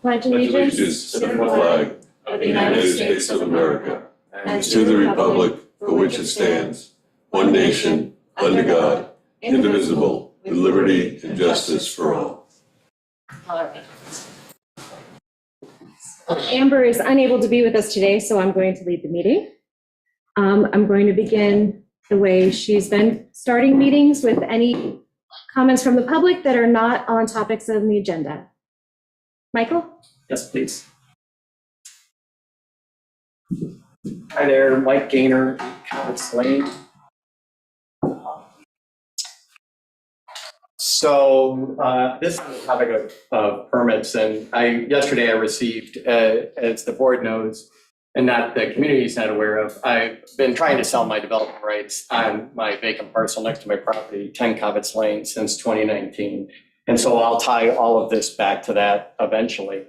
pledge allegiance to the flag of the United States of America and to the republic for which it stands, one nation, under God, indivisible, with liberty and justice for all. All right. Amber is unable to be with us today, so I'm going to lead the meeting. I'm going to begin the way she's been starting meetings, with any comments from the public that are not on topics on the agenda. Michael? Yes, please. Hi there, Mike Gaynor, Calvert Lane. So this is the topic of permits, and yesterday I received, as the board knows, and not the community is not aware of, I've been trying to sell my development rights on my vacant parcel next to my property, 10 Calvert Lane, since 2019. And so I'll tie all of this back to that eventually.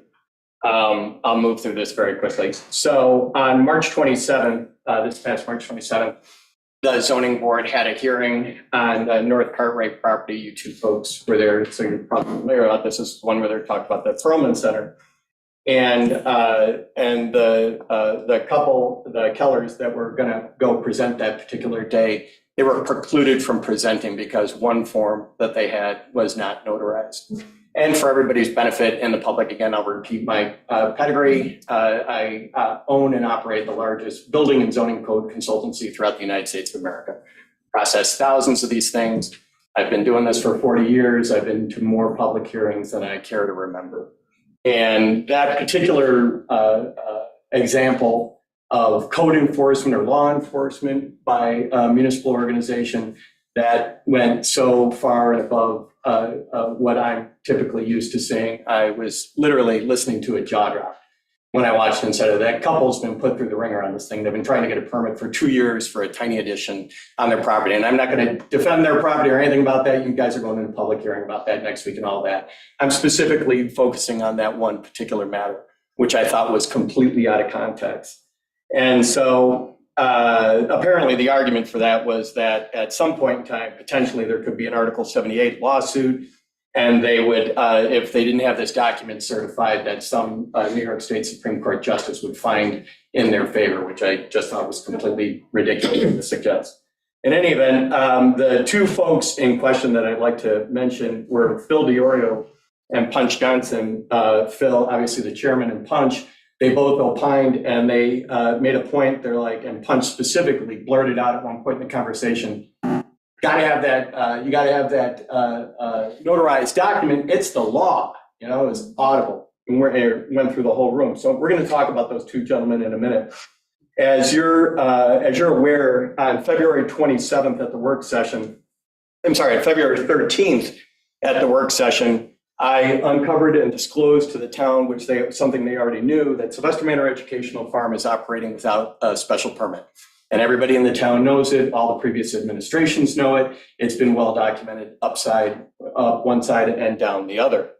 I'll move through this very quickly. So on March 27th, this past March 27th, the zoning board had a hearing on the North Cartwright property. You two folks were there, so you're probably familiar about this. This is one where they talked about the Perlman Center. And the couple, the Kellers, that were going to go present that particular day, they were precluded from presenting because one form that they had was not notarized. And for everybody's benefit and the public, again, I'll repeat my pedigree. I own and operate the largest building and zoning code consultancy throughout the United States of America. Process thousands of these things. I've been doing this for 40 years. I've been to more public hearings than I care to remember. And that particular example of code enforcement or law enforcement by a municipal organization that went so far and above what I'm typically used to seeing, I was literally listening to a jaw drop when I watched and said that couple's been put through the ringer on this thing. They've been trying to get a permit for 2 years for a tiny addition on their property. And I'm not going to defend their property or anything about that. You guys are going into public hearing about that next week and all that. I'm specifically focusing on that one particular matter, which I thought was completely out of context. And so apparently the argument for that was that at some point in time, potentially there could be an Article 78 lawsuit, and they would, if they didn't have this document certified, that some New York State Supreme Court justice would find in their favor, which I just thought was completely ridiculous to suggest. In any event, the two folks in question that I'd like to mention were Phil DiOrio and Punch Johnson. Phil, obviously the chairman, and Punch, they both opined, and they made a point. They're like, and Punch specifically blurted out at one point in the conversation, got to have that, you got to have that notarized document. It's the law, you know, it's audible. And we went through the whole room. So we're going to talk about those two gentlemen in a minute. As you're aware, on February 27th at the work session, February 13th at the work session, I uncovered and disclosed to the town, which something they already knew, that Sylvester Manor Educational Farm is operating without a special permit. And everybody in the town knows it. All the previous administrations know it. It's been well documented up one side and down the other.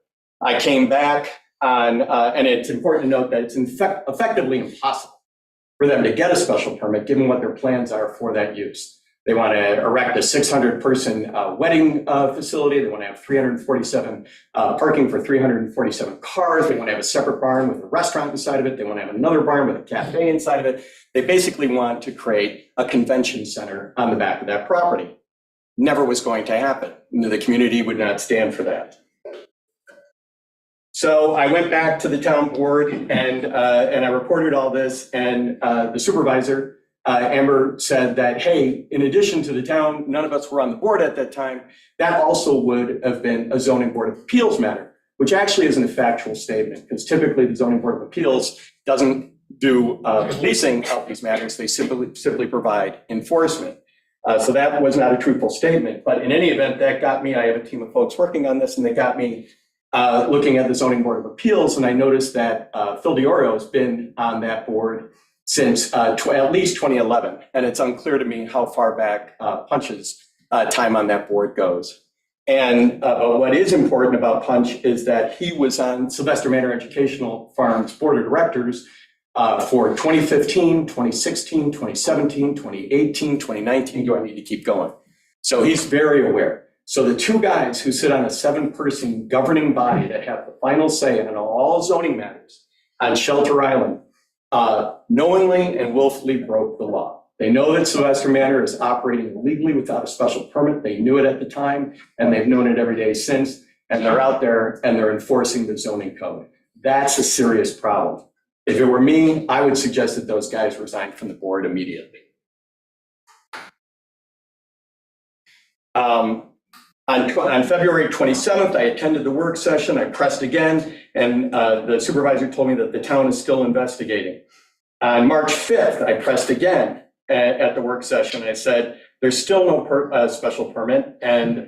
I came back on, and it's important to note that it's effectively impossible for them to get a special permit given what their plans are for that use. They want to erect a 600-person wedding facility. They want to have 347 parking for 347 cars. They want to have a separate barn with a restaurant inside of it. They want to have another barn with a cafe inside of it. They basically want to create a convention center on the back of that property. Never was going to happen. The community would not stand for that. So I went back to the town board and I reported all this, and the supervisor, Amber, said that, hey, in addition to the town, none of us were on the board at that time. That also would have been a zoning board of appeals matter, which actually isn't a factual statement, because typically the zoning board of appeals doesn't do policing of these matters. They simply provide enforcement. So that was not a truthful statement. But in any event, that got me, I have a team of folks working on this, and they got me looking at the zoning board of appeals. And I noticed that Phil DiOrio has been on that board since at least 2011. And it's unclear to me how far back Punch's time on that board goes. And what is important about Punch is that he was on Sylvester Manor Educational Farm's board of directors for 2015, 2016, 2017, 2018, 2019. Do I need to keep going? So he's very aware. So the two guys who sit on a 7-person governing body that have the final say on all zoning matters on Shelter Island knowingly and willfully broke the law. They know that Sylvester Manor is operating illegally without a special permit. They knew it at the time, and they've known it every day since. And they're out there and they're enforcing the zoning code. That's a serious problem. If it were me, I would suggest that those guys resign from the board immediately. On February 27th, I attended the work session. I pressed again, and the supervisor told me that the town is still investigating. On March 5th, I pressed again at the work session. I said, there's still no special permit, and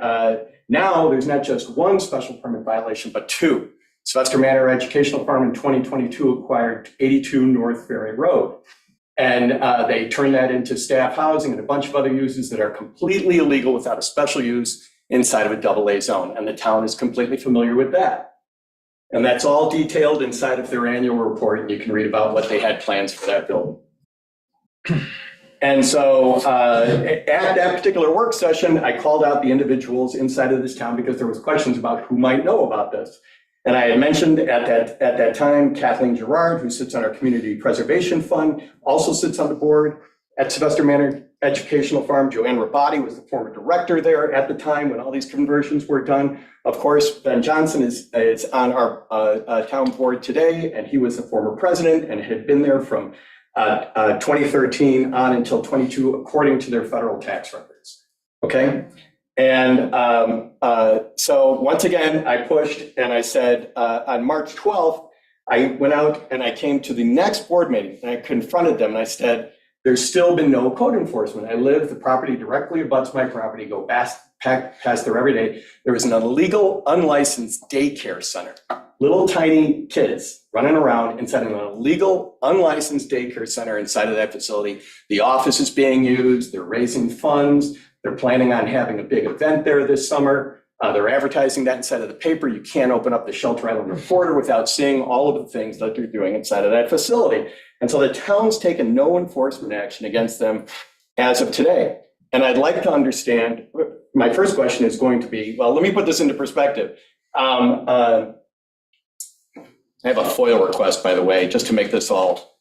now there's not just one special permit violation, but two. Sylvester Manor Educational Farm in 2022 acquired 82 North Ferry Road. And they turned that into staff housing and a bunch of other uses that are completely illegal without a special use inside of a AA zone. And the town is completely familiar with that. And that's all detailed inside of their annual report. And you can read about what they had plans for that building. And so at that particular work session, I called out the individuals inside of this town because there was questions about who might know about this. And I had mentioned at that time, Kathleen Gerard, who sits on our Community Preservation Fund, also sits on the board at Sylvester Manor Educational Farm. Joanne Rabati was the former director there at the time when all these conversions were done. Of course, Ben Johnson is on our town board today, and he was the former president and had been there from 2013 on until 22, according to their federal tax records. Okay. And so once again, I pushed and I said, on March 12th, I went out and I came to the next board meeting and I confronted them and I said, there's still been no code enforcement. I live, the property directly abuts my property, go past there every day. There was an illegal, unlicensed daycare center. Little tiny kids running around inside of an illegal, unlicensed daycare center inside of that facility. The office is being used, they're raising funds. They're planning on having a big event there this summer. They're advertising that inside of the paper. You can't open up the Shelter Island Reporter without seeing all of the things that they're doing inside of that facility. And so the town's taken no enforcement action against them as of today. And I'd like to understand, my first question is going to be, well, let me put this into perspective. I have a FOIL request, by the way, just to make this all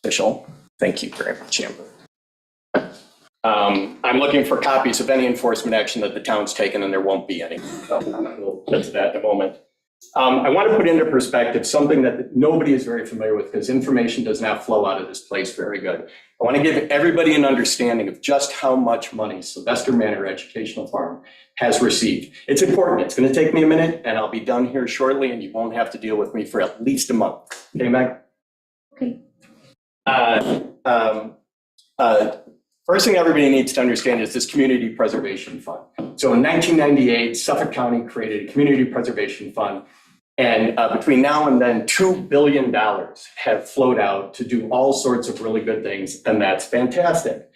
official. Thank you very much, Amber. I'm looking for copies of any enforcement action that the town's taken, and there won't be any. So we'll get to that in a moment. I want to put into perspective something that nobody is very familiar with because information does not flow out of this place very good. I want to give everybody an understanding of just how much money Sylvester Manor Educational Farm has received. It's important. It's going to take me a minute, and I'll be done here shortly, and you won't have to deal with me for at least a month. Okay, Meg? Okay. First thing everybody needs to understand is this Community Preservation Fund. So in 1998, Suffolk County created a Community Preservation Fund. And between now and then, $2 billion have flowed out to do all sorts of really good things. And that's fantastic.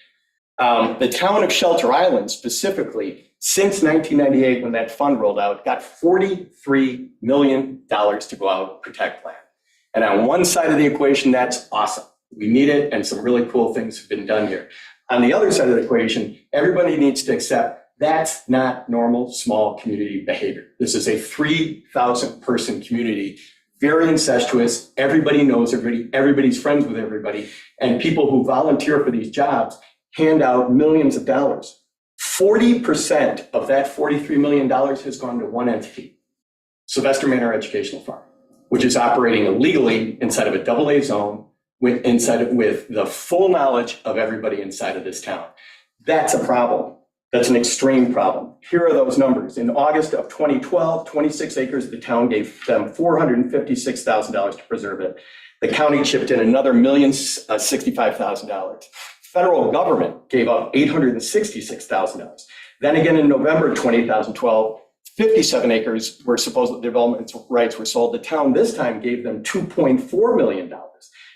The town of Shelter Island specifically, since 1998, when that fund rolled out, got $43 million to go out and protect land. And on one side of the equation, that's awesome. We need it, and some really cool things have been done here. On the other side of the equation, everybody needs to accept that's not normal small community behavior. This is a 3,000 person community, very incestuous. Everybody knows everybody, everybody's friends with everybody, and people who volunteer for these jobs hand out millions of dollars. 40% of that $43 million has gone to one entity, Sylvester Manor Educational Farm, which is operating illegally inside of a AA zone with the full knowledge of everybody inside of this town. That's a problem. That's an extreme problem. Here are those numbers. In August of 2012, 26 acres of the town gave them $456,000 to preserve it. The county chipped in another $1,065,000. Federal government gave up $866,000. Then again in November 2012, 57 acres were supposed development rights were sold. The town this time gave them $2.4 million.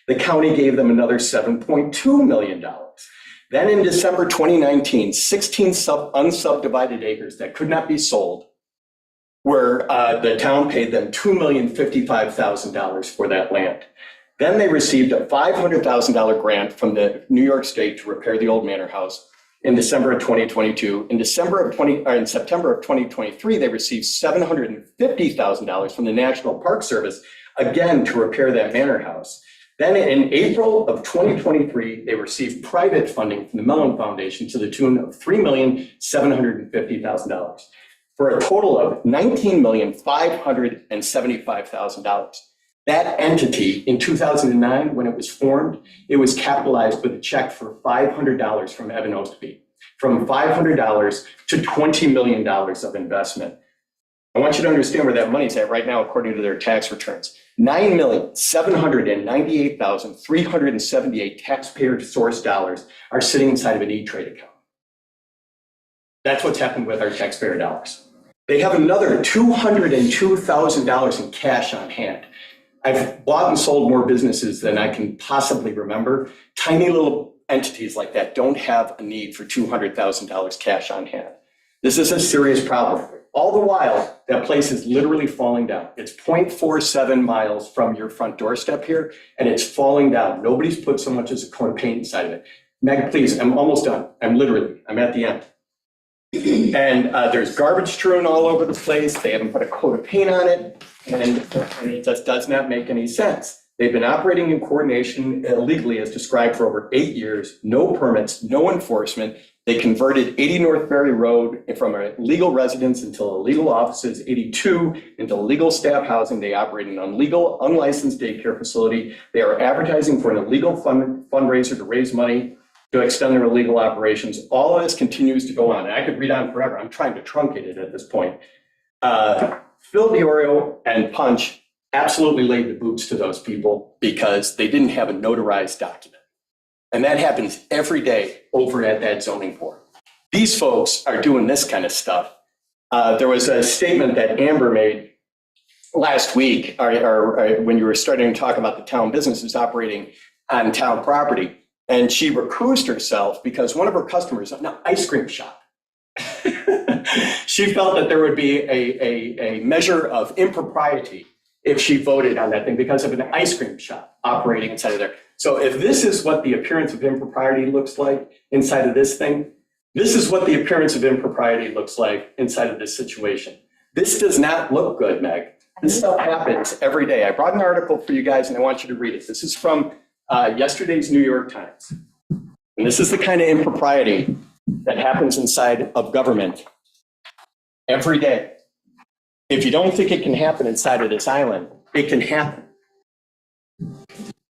The county gave them another $7.2 million. Then in December 2019, 16 unsubdivided acres that could not be sold were, the town paid them $2,055,000 for that land. Then they received a $500,000 grant from the New York State to repair the old manor house. in December of 2022. In September of 2023, they received $750,000 from the National Park Service, again, to repair that manor house. Then in April of 2023, they received private funding from the Mellon Foundation to the tune of $3,750,000 for a total of $19,575,000. That entity in 2009, when it was formed, it was capitalized with a check for $500 from Evan Ostby, from $500 to $20 million of investment. I want you to understand where that money's at right now, according to their tax returns. $9,798,378 taxpayer source dollars are sitting inside of an E-Trade account. That's what's happened with our taxpayer dollars. They have another $202,000 in cash on hand. I've bought and sold more businesses than I can possibly remember. Tiny little entities like that don't have a need for $200,000 cash on hand. This is a serious problem. All the while, that place is literally falling down. It's 0.47 miles from your front doorstep here, and it's falling down. Nobody's put so much as a coat of paint inside of it. Meg, please, I'm almost done. I'm at the end. And there's garbage strewn all over the place. They haven't put a coat of paint on it, and it just does not make any sense. They've been operating in coordination illegally as described for over 8 years, no permits, no enforcement. They converted 80 North Berry Road from a legal residence until illegal offices, 82 into legal staff housing. They operate an illegal, unlicensed daycare facility. They are advertising for an illegal fundraiser to raise money to extend their illegal operations. All of this continues to go on. And I could read on forever. I'm trying to truncate it at this point. Phil Diorio and Punch absolutely laid the boots to those people because they didn't have a notarized document. And that happens every day over at that zoning board. These folks are doing this kind of stuff. There was a statement that Amber made last week, or when you were starting to talk about the town businesses operating on town property, and she recused herself because one of her customers, an ice cream shop, she felt that there would be a measure of impropriety if she voted on that thing because of an ice cream shop operating inside of there. So if this is what the appearance of impropriety looks like inside of this thing, this is what the appearance of impropriety looks like inside of this situation. This does not look good, Meg. This stuff happens every day. I brought an article for you guys and I want you to read it. This is from yesterday's New York Times. And this is the kind of impropriety that happens inside of government every day. If you don't think it can happen inside of this island, it can happen.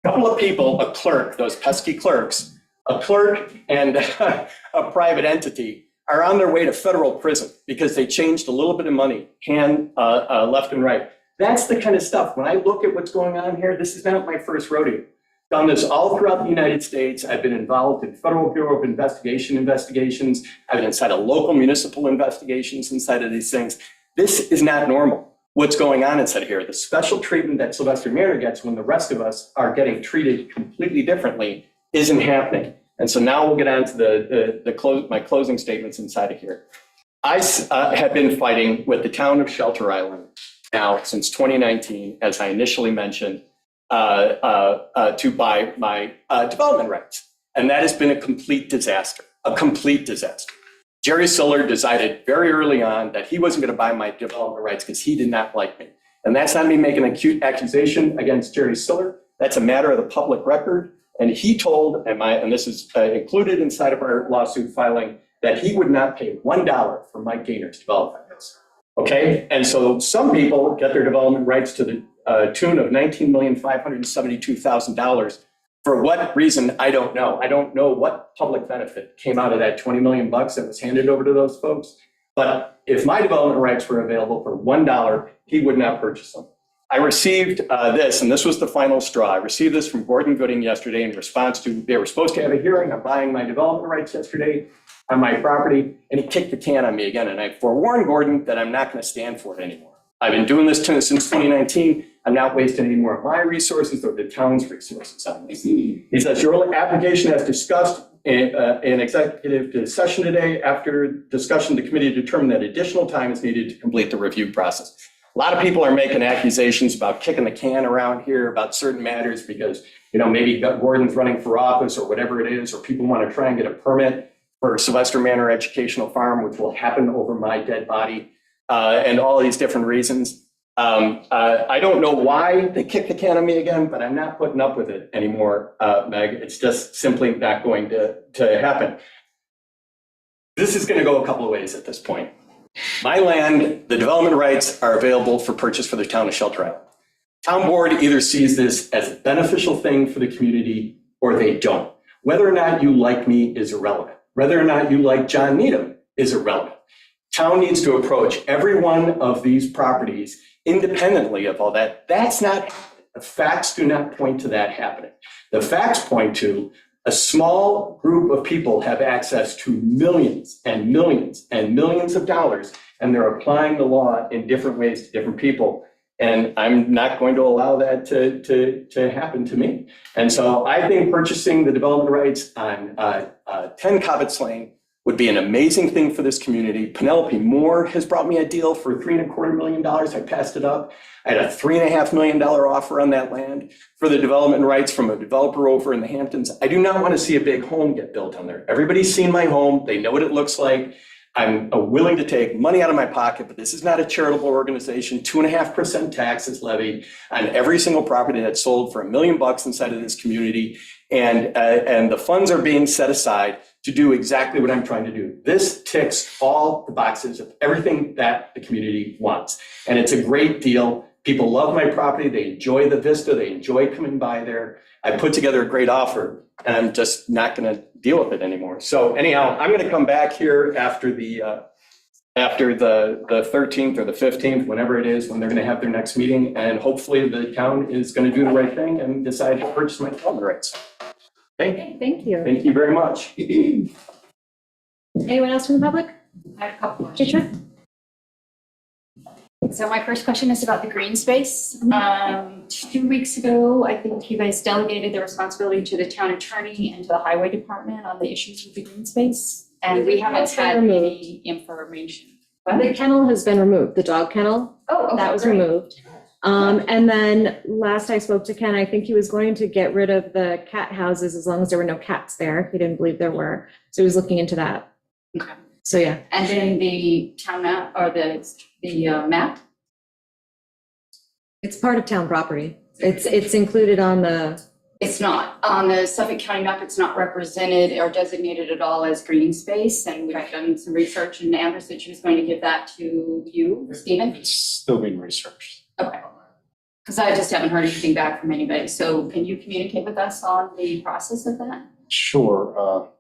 A couple of people, a clerk, those pesky clerks, a clerk and a private entity are on their way to federal prison because they changed a little bit of money, left and right. That's the kind of stuff. When I look at what's going on here, this is not my first rodeo. Done this all throughout the United States. I've been involved in Federal Bureau of investigations. I've been inside of local municipal investigations inside of these things. This is not normal. What's going on inside of here, the special treatment that Sylvester Manor gets when the rest of us are getting treated completely differently isn't happening. And so now we'll get on to my closing statements inside of here. I have been fighting with the town of Shelter Island now since 2019, as I initially mentioned, to buy my development rights. And that has been a complete disaster, Jerry Siller decided very early on that he wasn't going to buy my development rights because he did not like me. And that's not me making an acute accusation against Jerry Siller. That's a matter of the public record. And he told, and this is included inside of our lawsuit filing, that he would not pay $1 for Mike Gaynor's development rights. Okay? And so some people get their development rights to the tune of $19,572,000. For what reason, I don't know. I don't know what public benefit came out of that $20 million that was handed over to those folks. But if my development rights were available for $1, he would not purchase them. I received this, and this was the final straw. I received this from Gordon Gooding yesterday in response to, they were supposed to have a hearing on buying my development rights yesterday on my property, and he kicked the can on me again. And I forewarned Gordon that I'm not going to stand for it anymore. I've been doing this since 2019. I'm not wasting any more of my resources or the town's resources on this. He says, your application as discussed in executive session today. After discussion, the committee determined that additional time is needed to complete the review process. A lot of people are making accusations about kicking the can around here about certain matters because, maybe Gordon's running for office or whatever it is, or people want to try and get a permit. for Sylvester Manor Educational Farm, which will happen over my dead body, and all these different reasons. I don't know why they kicked the can on me again, but I'm not putting up with it anymore, Meg. It's just simply not going to happen. This is going to go a couple of ways at this point. My land, the development rights are available for purchase for the town of Shelter Island. Town board either sees this as a beneficial thing for the community or they don't. Whether or not you like me is irrelevant. Whether or not you like John Needham is irrelevant. Town needs to approach every one of these properties independently of all that. That's not happening. The facts do not point to that happening. The facts point to a small group of people have access to millions and millions and millions of dollars, and they're applying the law in different ways to different people. And I'm not going to allow that to happen to me. And so I think purchasing the development rights on 10 Cobbetts Lane would be an amazing thing for this community. Penelope Moore has brought me a deal for $3.25 million. I passed it up. I had a $3.5 million offer on that land for the development rights from a developer over in the Hamptons. I do not want to see a big home get built on there. Everybody's seen my home. They know what it looks like. I'm willing to take money out of my pocket, but this is not a charitable organization. 2.5% tax is levied on every single property that's sold for $1 million inside of this community. And the funds are being set aside to do exactly what I'm trying to do. This ticks all the boxes of everything that the community wants. And it's a great deal. People love my property. They enjoy the vista. They enjoy coming by there. I put together a great offer, and I'm just not going to deal with it anymore. So anyhow, I'm going to come back here after the 13th or the 15th, whenever it is, when they're going to have their next meeting, and hopefully the town is going to do the right thing and decide to purchase my development rights. Okay. Thank you. Thank you very much. Anyone else from the public? I have a couple more. Sure. So my first question is about the green space. 2 weeks ago, I think you guys delegated the responsibility to the town attorney and to the highway department on the issues with the green space. And we haven't had any information. The kennel has been removed, the dog kennel. Oh, okay, That was great. removed. And then last I spoke to Ken, I think he was going to get rid of the cat houses as long as there were no cats there. He didn't believe there were. So he was looking into that. Okay. So yeah. And then the town map or the map? It's part of town property. It's included on the, It's not. On the Suffolk County map, it's not represented or designated at all as green space. And we've done some research, and Amber said she was going to give that to you, Stephen. It's still being researched. Okay. Because I just haven't heard anything back from anybody. So can you communicate with us on the process of that? Sure.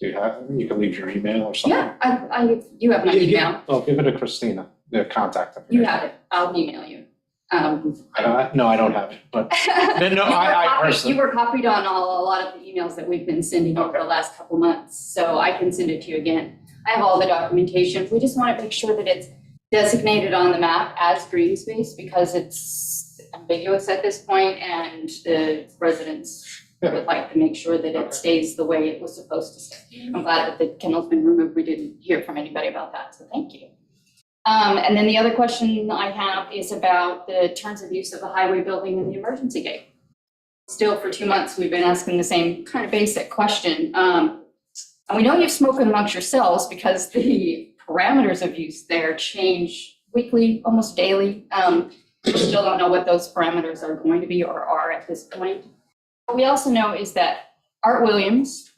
You can leave your email or something? Yeah, you have my email. Oh, give it to Christina, the contact information. You have it. I'll email you. No, I don't have it, but no, I personally. You were copied on a lot of the emails that we've been sending over the last couple months, so I can send it to you again. I have all the documentation. We just want to make sure that it's designated on the map as green space because it's ambiguous at this point, and the residents would like to make sure that it stays the way it was supposed to stay. I'm glad that the kennel's been removed. We didn't hear from anybody about that, so thank you. And then the other question I have is about the terms of use of the highway building and the emergency gate. Still, for 2 months, we've been asking the same kind of basic question. And we know you've spoken amongst yourselves because the parameters of use there change weekly, almost daily. We still don't know what those parameters are going to be or are at this point. What we also know is that Art Williams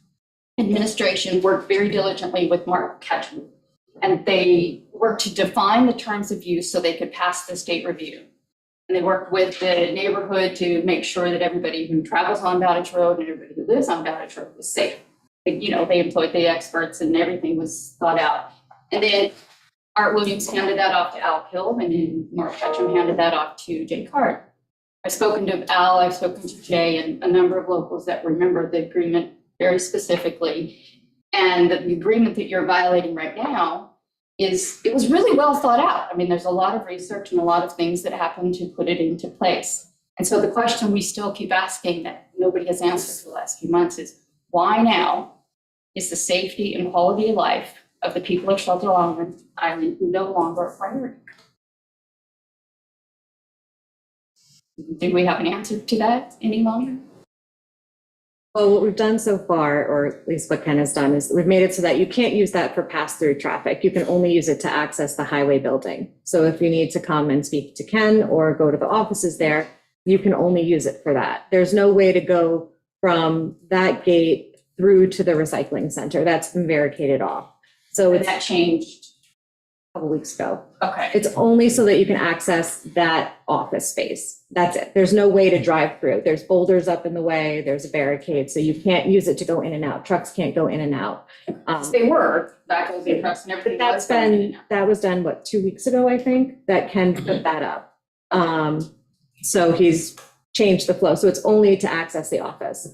administration worked very diligently with Mark Ketchum, and they worked to define the terms of use so they could pass the state review. And they worked with the neighborhood to make sure that everybody who travels on Bowditch Road and everybody who lives on Bowditch Road was safe. They employed the experts and everything was thought out. And then Art Williams handed that off to Al Kilb, and then Mark Ketchum handed that off to Jay Card. I've spoken to Al, I've spoken to Jay, and a number of locals that remember the agreement very specifically. And the agreement that you're violating right now it was really well thought out. I mean, there's a lot of research and a lot of things that happen to put it into place. And so the question we still keep asking that nobody has answered for the last few months is, why now is the safety and quality of life of the people of Shelter Island no longer a priority? Do we have an answer to that any longer? Well, what we've done so far, or at least what Ken has done, is we've made it so that you can't use that for pass-through traffic. You can only use it to access the highway building. So if you need to come and speak to Ken or go to the offices there, you can only use it for that. There's no way to go from that gate through to the recycling center. That's been barricaded off. So And it's that changed. a couple weeks ago. Okay. It's only so that you can access that office space. That's it. There's no way to drive through. There's boulders up in the way, there's a barricade, so you can't use it to go in and out. Trucks can't go in and out. They were, backhoes and trucks and everything. But was going in and out. that was done, what, 2 weeks ago, I think, that Ken put that up. So he's changed the flow, so it's only to access the office.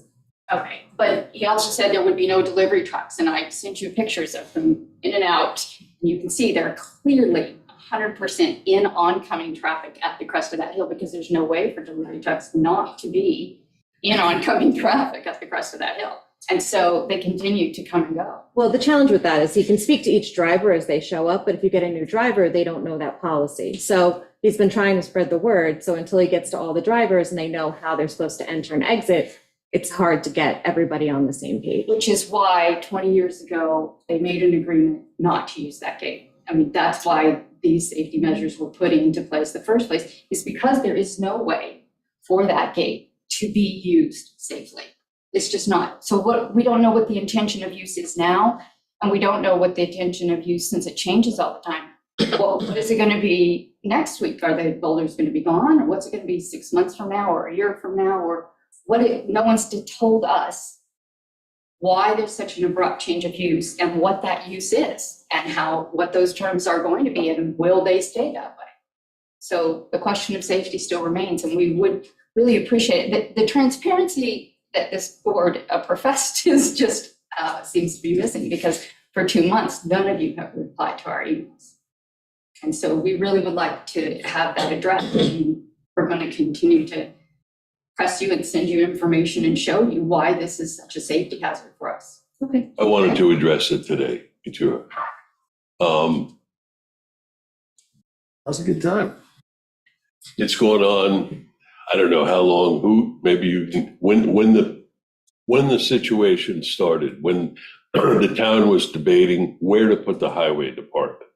Okay, but he also said there would be no delivery trucks, and I sent you pictures of them in and out. And you can see they're clearly 100% in oncoming traffic at the crest of that hill, because there's no way for delivery trucks not to be in oncoming traffic at the crest of that hill. And so they continue to come and go. Well, the challenge with that is he can speak to each driver as they show up, but if you get a new driver, they don't know that policy. So he's been trying to spread the word, so until he gets to all the drivers and they know how they're supposed to enter and exit, it's hard to get everybody on the same page. Which is why 20 years ago, they made an agreement not to use that gate. I mean, that's why these safety measures were put into place in the first place, is because there is no way for that gate to be used safely. It's just not. So we don't know what the intention of use is now, and we don't know what the intention of use, since it changes all the time. Well, what is it going to be next week? Are the boulders going to be gone, or what's it going to be 6 months from now, or a year from now, or no one's told us why there's such an abrupt change of use and what that use is and what those terms are going to be and will they stay that way. So the question of safety still remains, and we would really appreciate it. The transparency that this board professed is just seems to be missing, because for 2 months, none of you have replied to our emails. And so we really would like to have that addressed. And we're going to continue to press you and send you information and show you why this is such a safety hazard for us. Okay. I wanted to address it today, Katura. That's a good time. It's going on, I don't know how long, maybe you can, when the situation started, when the town was debating where to put the highway department,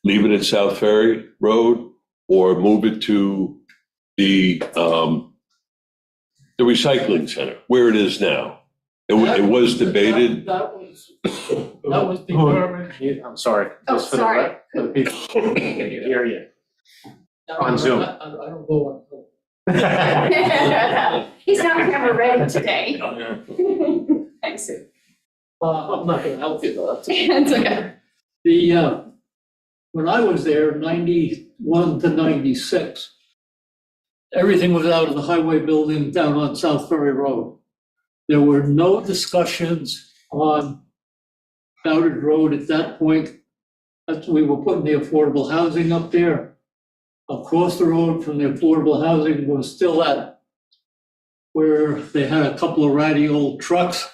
leave it at South Ferry Road or move it to the recycling center, where it is now. It was debated. That was determined. I'm sorry. Oh, Just for the sorry. rec- for the people who can hear you. On Zoom. I don't go on. He's not camera ready today. Thanks, Sue. I'm not gonna help you though. It's okay. When I was there, 91 to 96, everything was out of the highway building down on South Ferry Road. There were no discussions on Bowditch Road at that point. We were putting the affordable housing up there. Across the road from the affordable housing was still at where they had a couple of ratty old trucks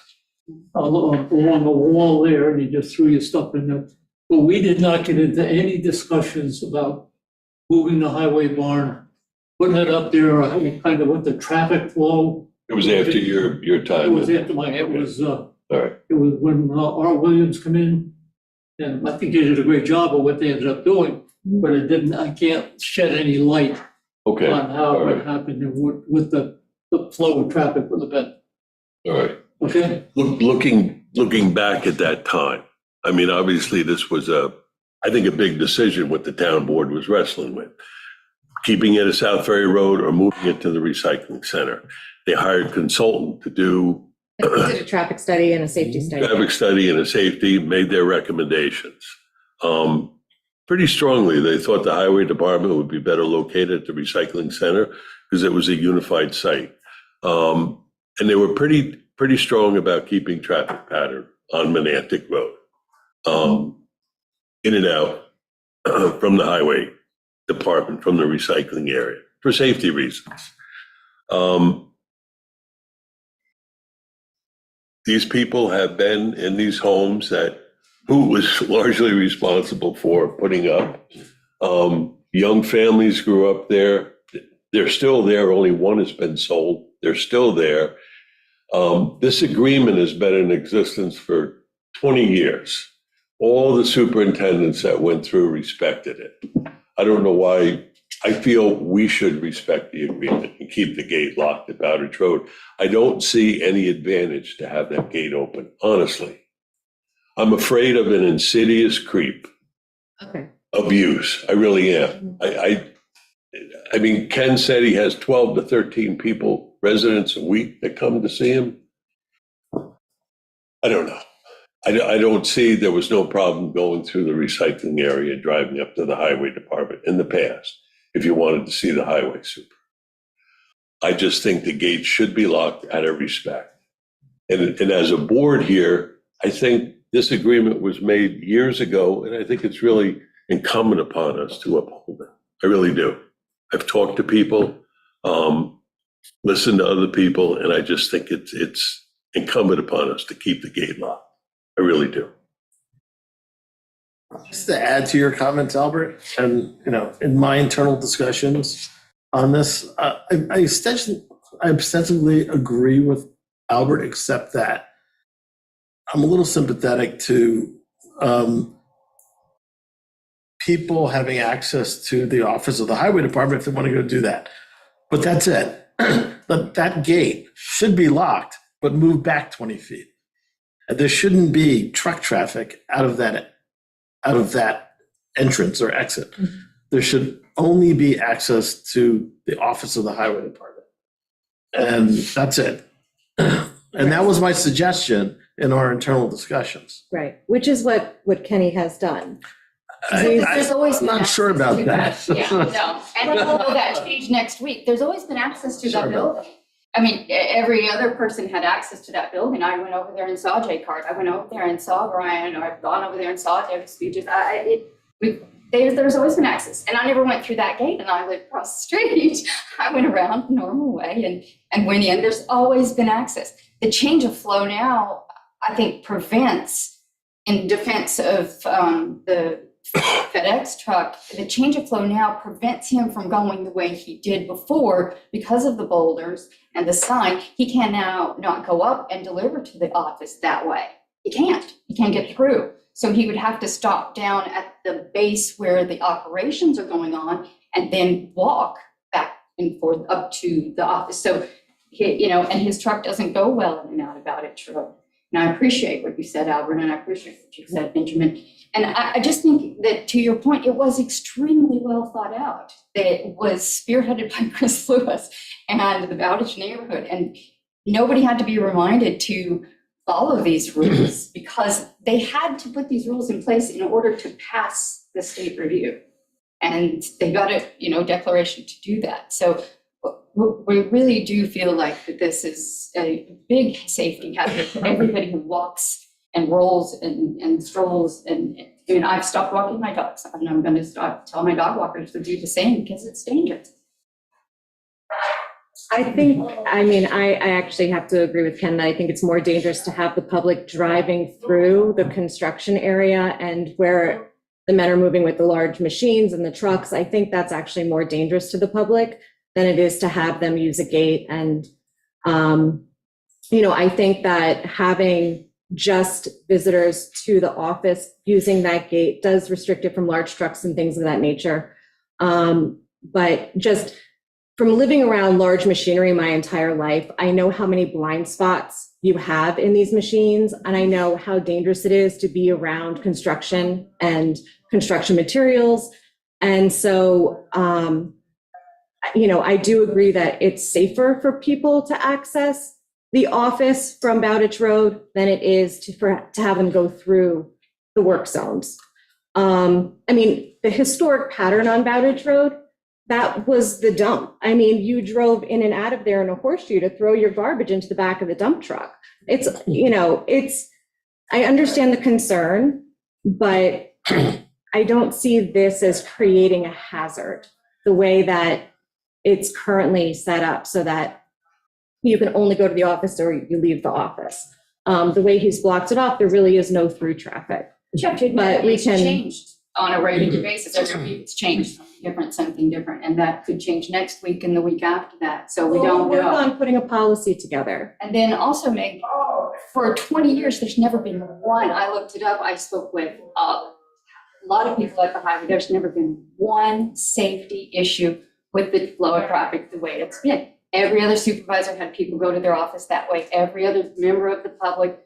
along the wall there, and you just threw your stuff in there. But we did not get into any discussions about moving the highway barn, putting it up there, or kind of what the traffic flow. It was after your It time. was after it was, All right. it was when R. Williams come in, and I think they did a great job of what they ended up doing, but I can't shed any light Okay. on how all it right. happened and with the flow of traffic with the bed, All right. okay? Looking back at that time, I mean, obviously this was I think a big decision what the town board was wrestling with. Keeping it at South Ferry Road or moving it to the recycling center. They hired a consultant to do They did a traffic study and a safety study. traffic study and a safety, made their recommendations. Pretty strongly, they thought the highway department would be better located at the recycling center because it was a unified site. And they were pretty strong about keeping traffic pattern on Monantic Road, in and out from the highway department, from the recycling area, for safety reasons. These people have been in these homes that who was largely responsible for putting up. Young families grew up there. They're still there. Only one has been sold. They're still there. This agreement has been in existence for 20 years. All the superintendents that went through respected it. I don't know why. I feel we should respect the agreement and keep the gate locked at Bowditch Road. I don't see any advantage to have that gate open, honestly. I'm afraid of an insidious creep Okay. of use. I really am. I mean, Ken said he has 12 to 13 people, residents a week that come to see him. I don't know. I don't see, there was no problem going through the recycling area, driving up to the highway department in the past, if you wanted to see the highway super. I just think the gate should be locked out of respect. And as a board here, I think this agreement was made years ago, and I think it's really incumbent upon us to uphold it. I really do. I've talked to people, listened to other people, and I just think it's incumbent upon us to keep the gate locked. I really do. Just to add to your comments, Albert, and, in my internal discussions on this, I ostensibly agree with Albert, except that I'm a little sympathetic to people having access to the office of the highway department if they want to go do that. But that's it. But that gate should be locked, but moved back 20 feet. And there shouldn't be truck traffic out of that entrance or exit. There should only be access to the office of the highway department. And that's it. And that was my suggestion in our internal discussions. Right, which is what Kenny has done. There's always I'm been not sure about access to that. Yeah, no, and although that changed next week, there's always been access to Sure that about building. I mean, every other person had access to that building. I went over there and saw Jay Cart. I went over there and saw Brian, or I've gone over there and saw David speeches. There's always been access. And I never went through that gate, and I lived across the street. I went around the normal way and went in. There's always been access. The change of flow now, I think, prevents, in defense of the FedEx truck, the change of flow now prevents him from going the way he did before because of the boulders and the sign. He can now not go up and deliver to the office that way. He can't get through. So he would have to stop down at the base where the operations are going on and then walk back and forth up to the office. So, and his truck doesn't go well in and out of Bowditch Road. And I appreciate what you said, Albert, and I appreciate what you said, Benjamin. And I just think that, to your point, it was extremely well thought out. It was spearheaded by Chris Lewis and the Bowditch neighborhood. And nobody had to be reminded to follow these rules because they had to put these rules in place in order to pass the state review. And they got a, declaration to do that. So we really do feel like that this is a big safety hazard for everybody who walks and rolls and strolls. And I've stopped walking my dogs, and I'm going to tell my dog walkers to do the same because it's dangerous. I actually have to agree with Ken that I think it's more dangerous to have the public driving through the construction area and where the men are moving with the large machines and the trucks. I think that's actually more dangerous to the public than it is to have them use a gate. And, I think that having just visitors to the office using that gate does restrict it from large trucks and things of that nature. But just from living around large machinery my entire life, I know how many blind spots you have in these machines, and I know how dangerous it is to be around construction and construction materials. And so, I do agree that it's safer for people to access the office from Bowditch Road than it is to have them go through the work zones. The historic pattern on Bowditch Road, that was the dump. You drove in and out of there in a horseshoe to throw your garbage into the back of the dump truck. I understand the concern, but I don't see this as creating a hazard the way that it's currently set up so that you can only go to the office or you leave the office. The way he's blocked it off, there really is no through traffic. You have to But admit, we it's can- changed on a regular basis. Every week it's changed, something different, and that could change next week and the week after that, so we don't We'll work know. on putting a policy together. And then also, Meg, for 20 years, there's never been one, I looked it up, I spoke with a lot of people at the highway, there's never been one safety issue with the flow of traffic the way it's been. Every other supervisor had people go to their office that way, every other member of the public,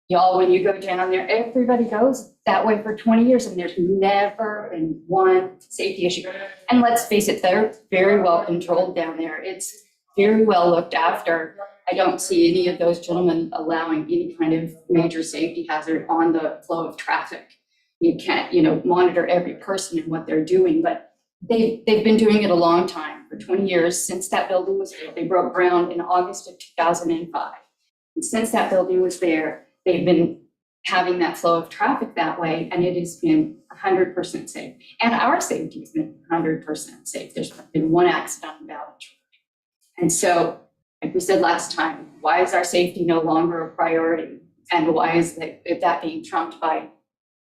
y'all, when you go down there, everybody goes that way for 20 years, and there's never been one safety issue. And let's face it, they're very well controlled down there. It's very well looked after. I don't see any of those gentlemen allowing any kind of major safety hazard on the flow of traffic. You can't, monitor every person and what they're doing, but they've been doing it a long time, for 20 years, since that building was built. They broke ground in August of 2005. And since that building was there, they've been having that flow of traffic that way, and it has been 100% safe. And our safety has been 100% safe. There's been one accident on Ballard Road. And so, like we said last time, why is our safety no longer a priority? And why is that being trumped by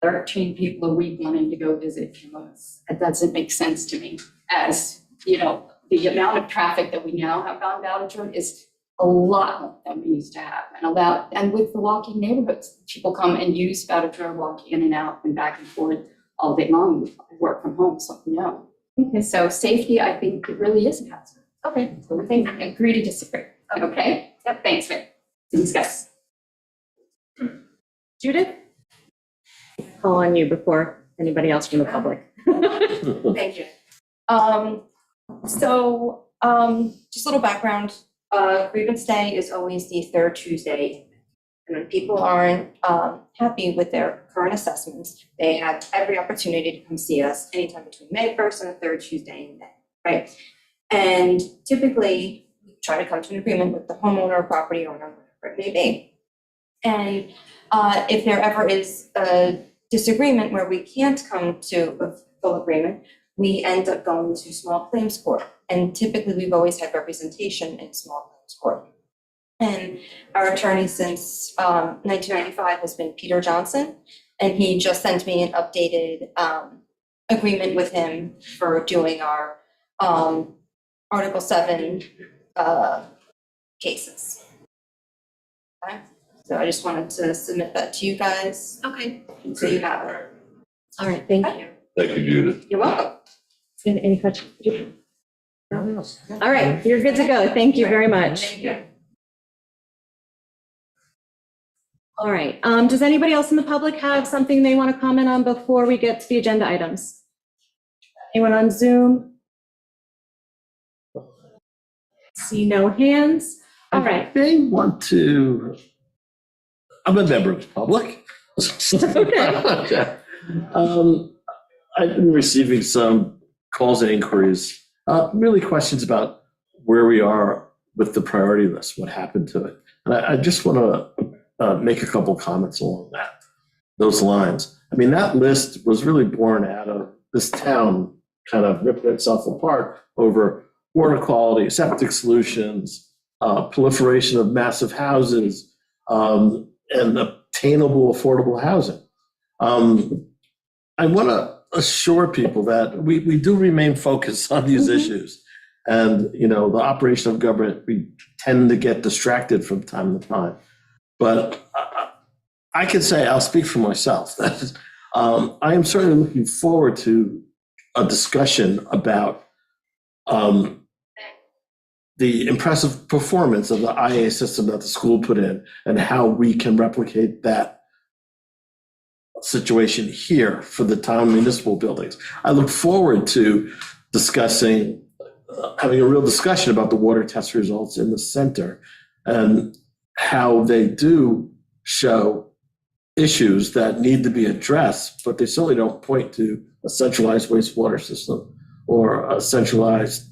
13 people a week wanting to go visit us? It doesn't make sense to me. As, the amount of traffic that we now have on Ballard Road is a lot more than we used to have, and with the walking neighborhoods, people come and use Ballard Road, walk in and out and back and forth all day long. We work from home, so no. Okay. So safety, I think it really is a hazard. Okay. So we think, agree to disagree. Okay? Yep, thanks, Vic. Discuss. Judith? Call on you before anybody else from the public. Thank you. Just a little background. Grievance Day is always the third Tuesday. And when people aren't happy with their current assessments, they have every opportunity to come see us anytime between May 1st and the third Tuesday in May, right? And typically, we try to come to an agreement with the homeowner or property owner, whatever it may be. And if there ever is a disagreement where we can't come to a full agreement, we end up going to small claims court. And typically, we've always had representation in small claims court. And our attorney since 1995 has been Peter Johnson, and he just sent me an updated agreement with him for doing our Article 7 cases. Okay, so I just wanted to submit that to you guys. Okay. So you have it. All right, thank you. Thank you, Judith. You're welcome. Any questions? All right, you're good to go. Thank you very much. Thank you. All right, does anybody else in the public have something they want to comment on before we get to the agenda items? Anyone on Zoom? See no hands. All right. They want to, I'm a member of the public. I've been receiving some calls and inquiries, really questions about where we are with the priority list, what happened to it. And I just want to make a couple comments along those lines. I mean, that list was really born out of this town kind of ripping itself apart over water quality, septic solutions, proliferation of massive houses, and obtainable affordable housing. I want to assure people that we do remain focused on these issues. And, the operation of government, we tend to get distracted from time to time. But I can say, I'll speak for myself, that I am certainly looking forward to a discussion about the impressive performance of the IA system that the school put in and how we can replicate that situation here for the town municipal buildings. I look forward to discussing, having a real discussion about the water test results in the center and how they do show issues that need to be addressed, but they certainly don't point to a centralized wastewater system or a centralized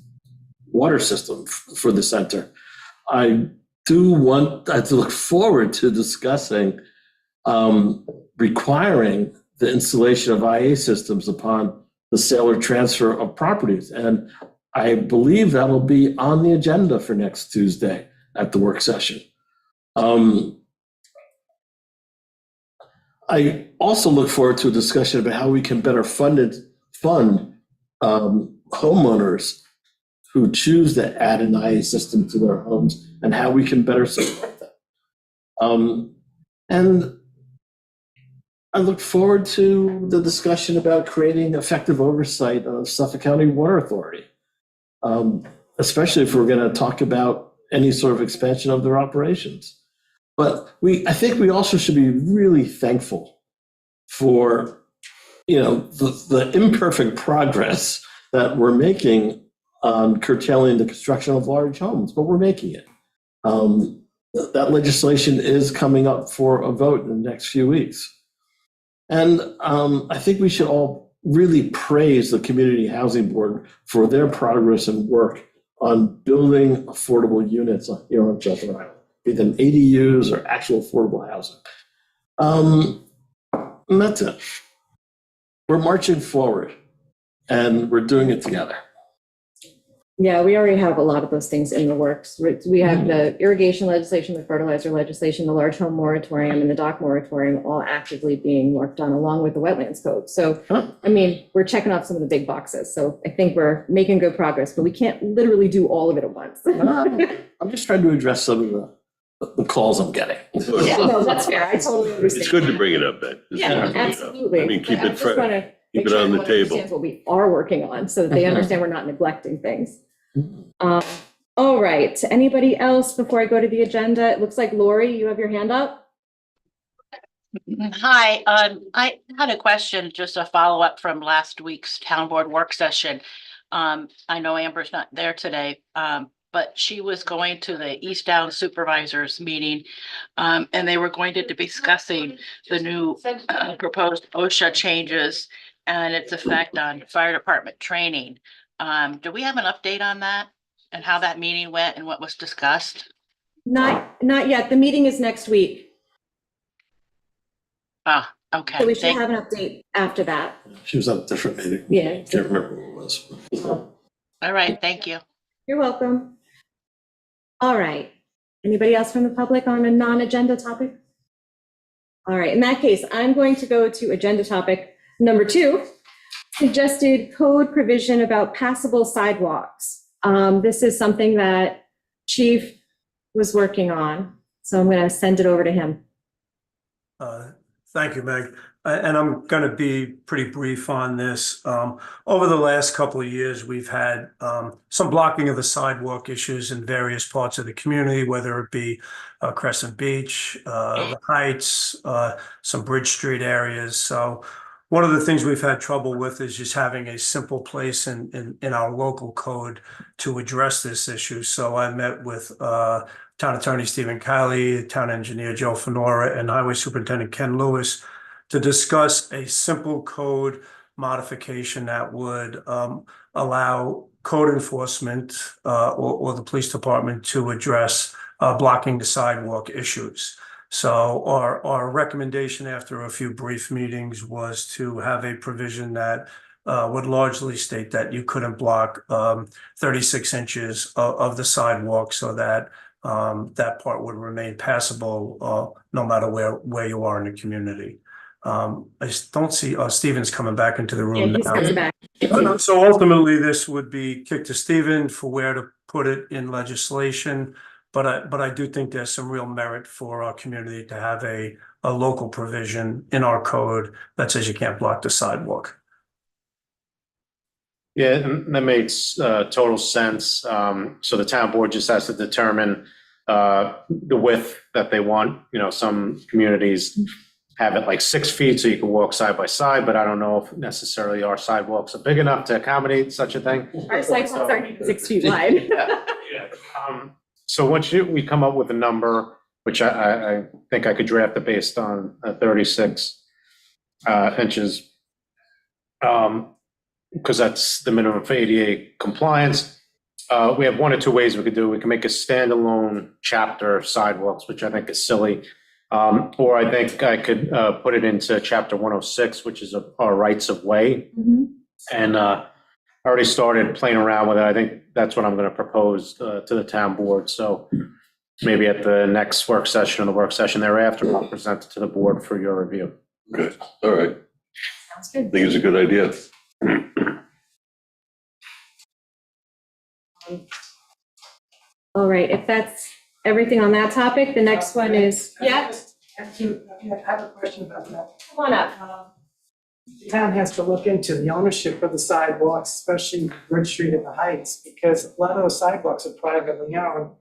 water system for the center. I look forward to discussing requiring the installation of IA systems upon the sale or transfer of properties. And I believe that'll be on the agenda for next Tuesday at the work session. I also look forward to a discussion about how we can better fund homeowners who choose to add an IA system to their homes and how we can better support them. And I look forward to the discussion about creating effective oversight of Suffolk County Water Authority, especially if we're going to talk about any sort of expansion of their operations. But I think we also should be really thankful for, the imperfect progress that we're making on curtailing the construction of large homes, but we're making it. That legislation is coming up for a vote in the next few weeks. And I think we should all really praise the Community Housing Board for their progress and work on building affordable units here on Shelter Island, be them ADUs or actual affordable housing. And that's it. We're marching forward and we're doing it together. Yeah, we already have a lot of those things in the works. We have the irrigation legislation, the fertilizer legislation, the large home moratorium, and the dock moratorium all actively being worked on along with the wetlands code. So, I mean, we're checking off some of the big boxes. So I think we're making good progress, but we can't literally do all of it at once. I'm just trying to address some of the calls I'm getting. Yeah, no, that's fair. I totally understand. It's good to bring it up, Ben. It's Yeah, good to bring it up. absolutely. I mean, keep But I it just fresh. wanna Keep make it sure on the everyone table. understands what we are working on so that they understand we're not neglecting things. All right, anybody else before I go to the agenda? It looks like Lori, you have your hand up. Hi, I had a question, just a follow-up from last week's town board work session. I know Amber's not there today, but she was going to the East Down Supervisors meeting. And they were going to be discussing the new proposed OSHA changes and its effect on fire department training. Do we have an update on that and how that meeting went and what was discussed? Not yet. The meeting is next week. Ah, okay. So we should have an update after that. She was at a different meeting. Yeah. Can't remember what it was. All right, thank you. You're welcome. All right. Anybody else from the public on a non-agenda topic? All right, in that case, I'm going to go to agenda topic number 2, suggested code provision about passable sidewalks. This is something that Chief was working on, so I'm going to send it over to him. Thank you, Meg. And I'm going to be pretty brief on this. Over the last couple of years, we've had some blocking of the sidewalk issues in various parts of the community, whether it be Crescent Beach, the Heights, some Bridge Street areas. So one of the things we've had trouble with is just having a simple place in our local code to address this issue. So I met with Town Attorney Stephen Kiley, Town Engineer Joe Fenora, and Highway Superintendent Ken Lewis to discuss a simple code modification that would allow code enforcement or the police department to address blocking the sidewalk issues. So our recommendation after a few brief meetings was to have a provision that would largely state that you couldn't block 36 inches of the sidewalk so that that part would remain passable no matter where you are in the community. I just don't see Stephen's coming back into the room Yeah, he's now. coming back. So ultimately, this would be kicked to Stephen for where to put it in legislation. But I do think there's some real merit for our community to have a local provision in our code that says you can't block the sidewalk. Yeah, and that makes total sense. So the town board just has to determine the width that they want. You know, some communities have it like 6 feet so you can walk side by side, but I don't know if necessarily our sidewalks are big enough to accommodate such a thing. Our sidewalks are 6 feet wide. Yeah. So once we come up with a number, which I think I could draft it based on 36 inches, because that's the minimum for ADA compliance. We have one or two ways we could do it. We can make a standalone chapter sidewalks, which I think is silly. Or I think I could put it into chapter 106, which is our rights of way. Mhm. And I already started playing around with it. I think that's what I'm going to propose to the town board. So maybe at the next work session or the work session thereafter, I'll present it to the board for your review. Okay, all right. Sounds I good. think it's a good idea. All right, if that's everything on that topic, the next one is, yeah, I have a question about that. come on up. The town has to look into the ownership of the sidewalks, especially Bridge Street and the Heights, because a lot of those sidewalks are privately owned.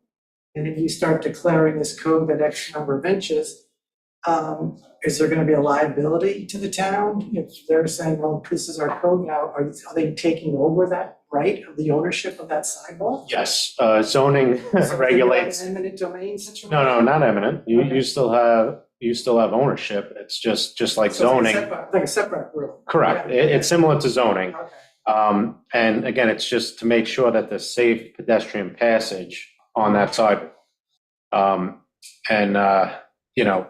And if you start declaring this code at X number of inches, is there gonna be a liability to the town? If they're saying, well, this is our code now, are they taking over that right of the ownership of that sidewalk? Yes, zoning regulates. Eminent domain situation? No, not eminent. You still have ownership. It's just like So it's zoning. like a separate group. Correct. It's similar to zoning. Okay. And again, it's just to make sure that there's safe pedestrian passage on that side. You know.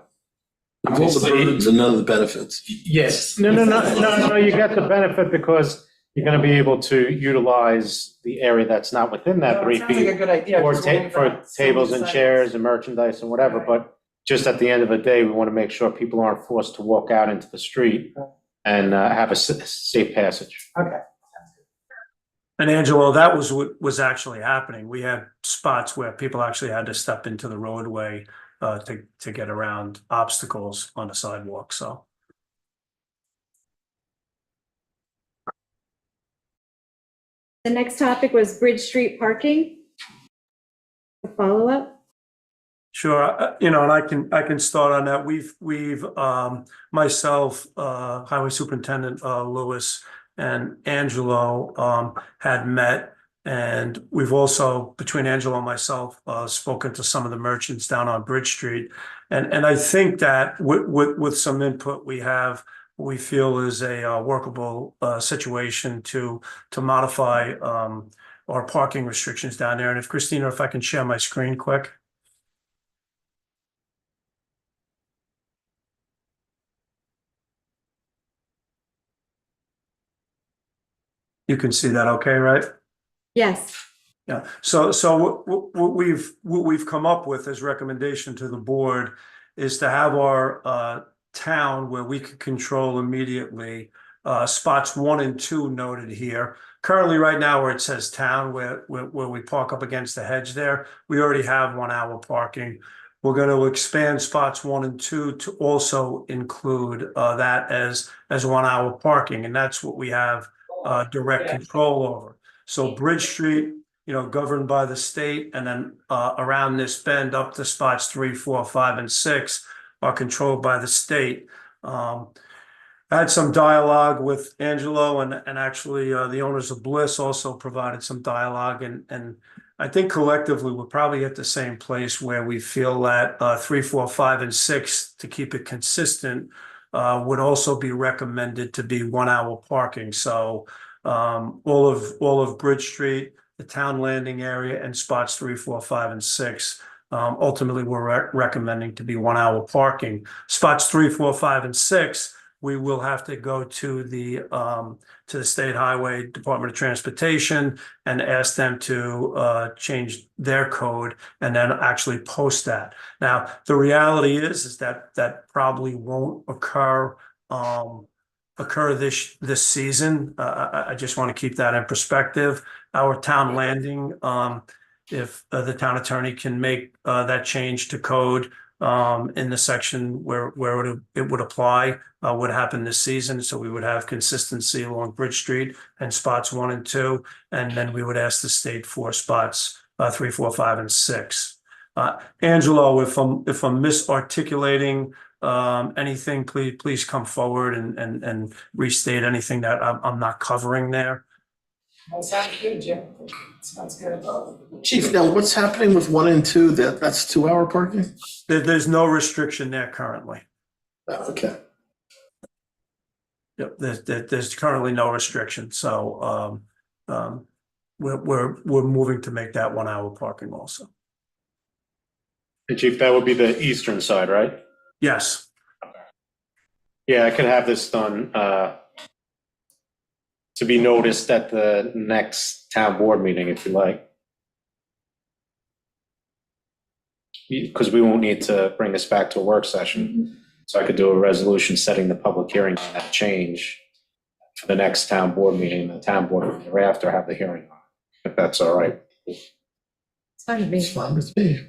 All the burdens and none of the benefits. Yes. No, you get the benefit because you're gonna be able to utilize the area that's not within that No, it 3 sounds like a feet. good idea. For Just wondering for about tables some and of the chairs and merchandise and whatever, Right. but just at the end of the day, we wanna make sure people aren't forced to walk out into the street and have a safe passage. Okay. And Angelo, that was what was actually happening. We had spots where people actually had to step into the roadway to get around obstacles on the sidewalk, so. The next topic was Bridge Street parking. A follow-up. Sure, and I can start on that. We've myself, Highway Superintendent Lewis and Angelo had met. And we've also, between Angelo and myself, spoken to some of the merchants down on Bridge Street. And I think that with some input we have, we feel is a workable situation to modify our parking restrictions down there. And if Christina, if I can share my screen quick. You can see that okay, right? Yes. Yeah, so what we've come up with as recommendation to the board is to have our town where we can control immediately spots 1 and 2 noted here. Currently, right now, where it says town, where we park up against the hedge there, we already have 1 hour parking. We're going to expand spots 1 and 2 to also include that as 1 hour parking, and that's what we have direct control over. So Bridge Street, governed by the state, and then around this bend up to spots 3, 4, 5, and 6 are controlled by the state. I had some dialogue with Angelo and actually the owners of Bliss also provided some dialogue, and I think collectively we're probably at the same place where we feel that 3, 4, 5, and 6, to keep it consistent, would also be recommended to be 1 hour parking. So all of Bridge Street, the town landing area, and spots 3, 4, 5, and 6. Ultimately, we're recommending to be 1 hour parking. Spots 3, 4, 5, and 6, we will have to go to the State Highway Department of Transportation and ask them to change their code and then actually post that. Now, the reality is that probably won't occur this season. I just want to keep that in perspective. Our town landing, if the town attorney can make that change to code in the section where it would apply, would happen this season. So we would have consistency along Bridge Street and spots 1 and 2, and then we would ask the state for spots 3, 4, 5, and 6. Angelo, if I'm misarticulating anything, please come forward and restate anything that I'm not covering there. That sounds good, Jim. Sounds good. Chief, now what's happening with 1 and 2? That's 2 hour parking? There's no restriction there currently. Okay. Yep, there's currently no restriction, so we're moving to make that 1 hour parking also. And Chief, that would be the eastern side, right? Yes, Yeah, I could have this done to be noticed at the next town board meeting if you like. Because we won't need to bring this back to a work session. So I could do a resolution setting the public hearing on that change for the next town board meeting, the town board thereafter have the hearing on it, if that's all right. It's fine with me. It's fine with me.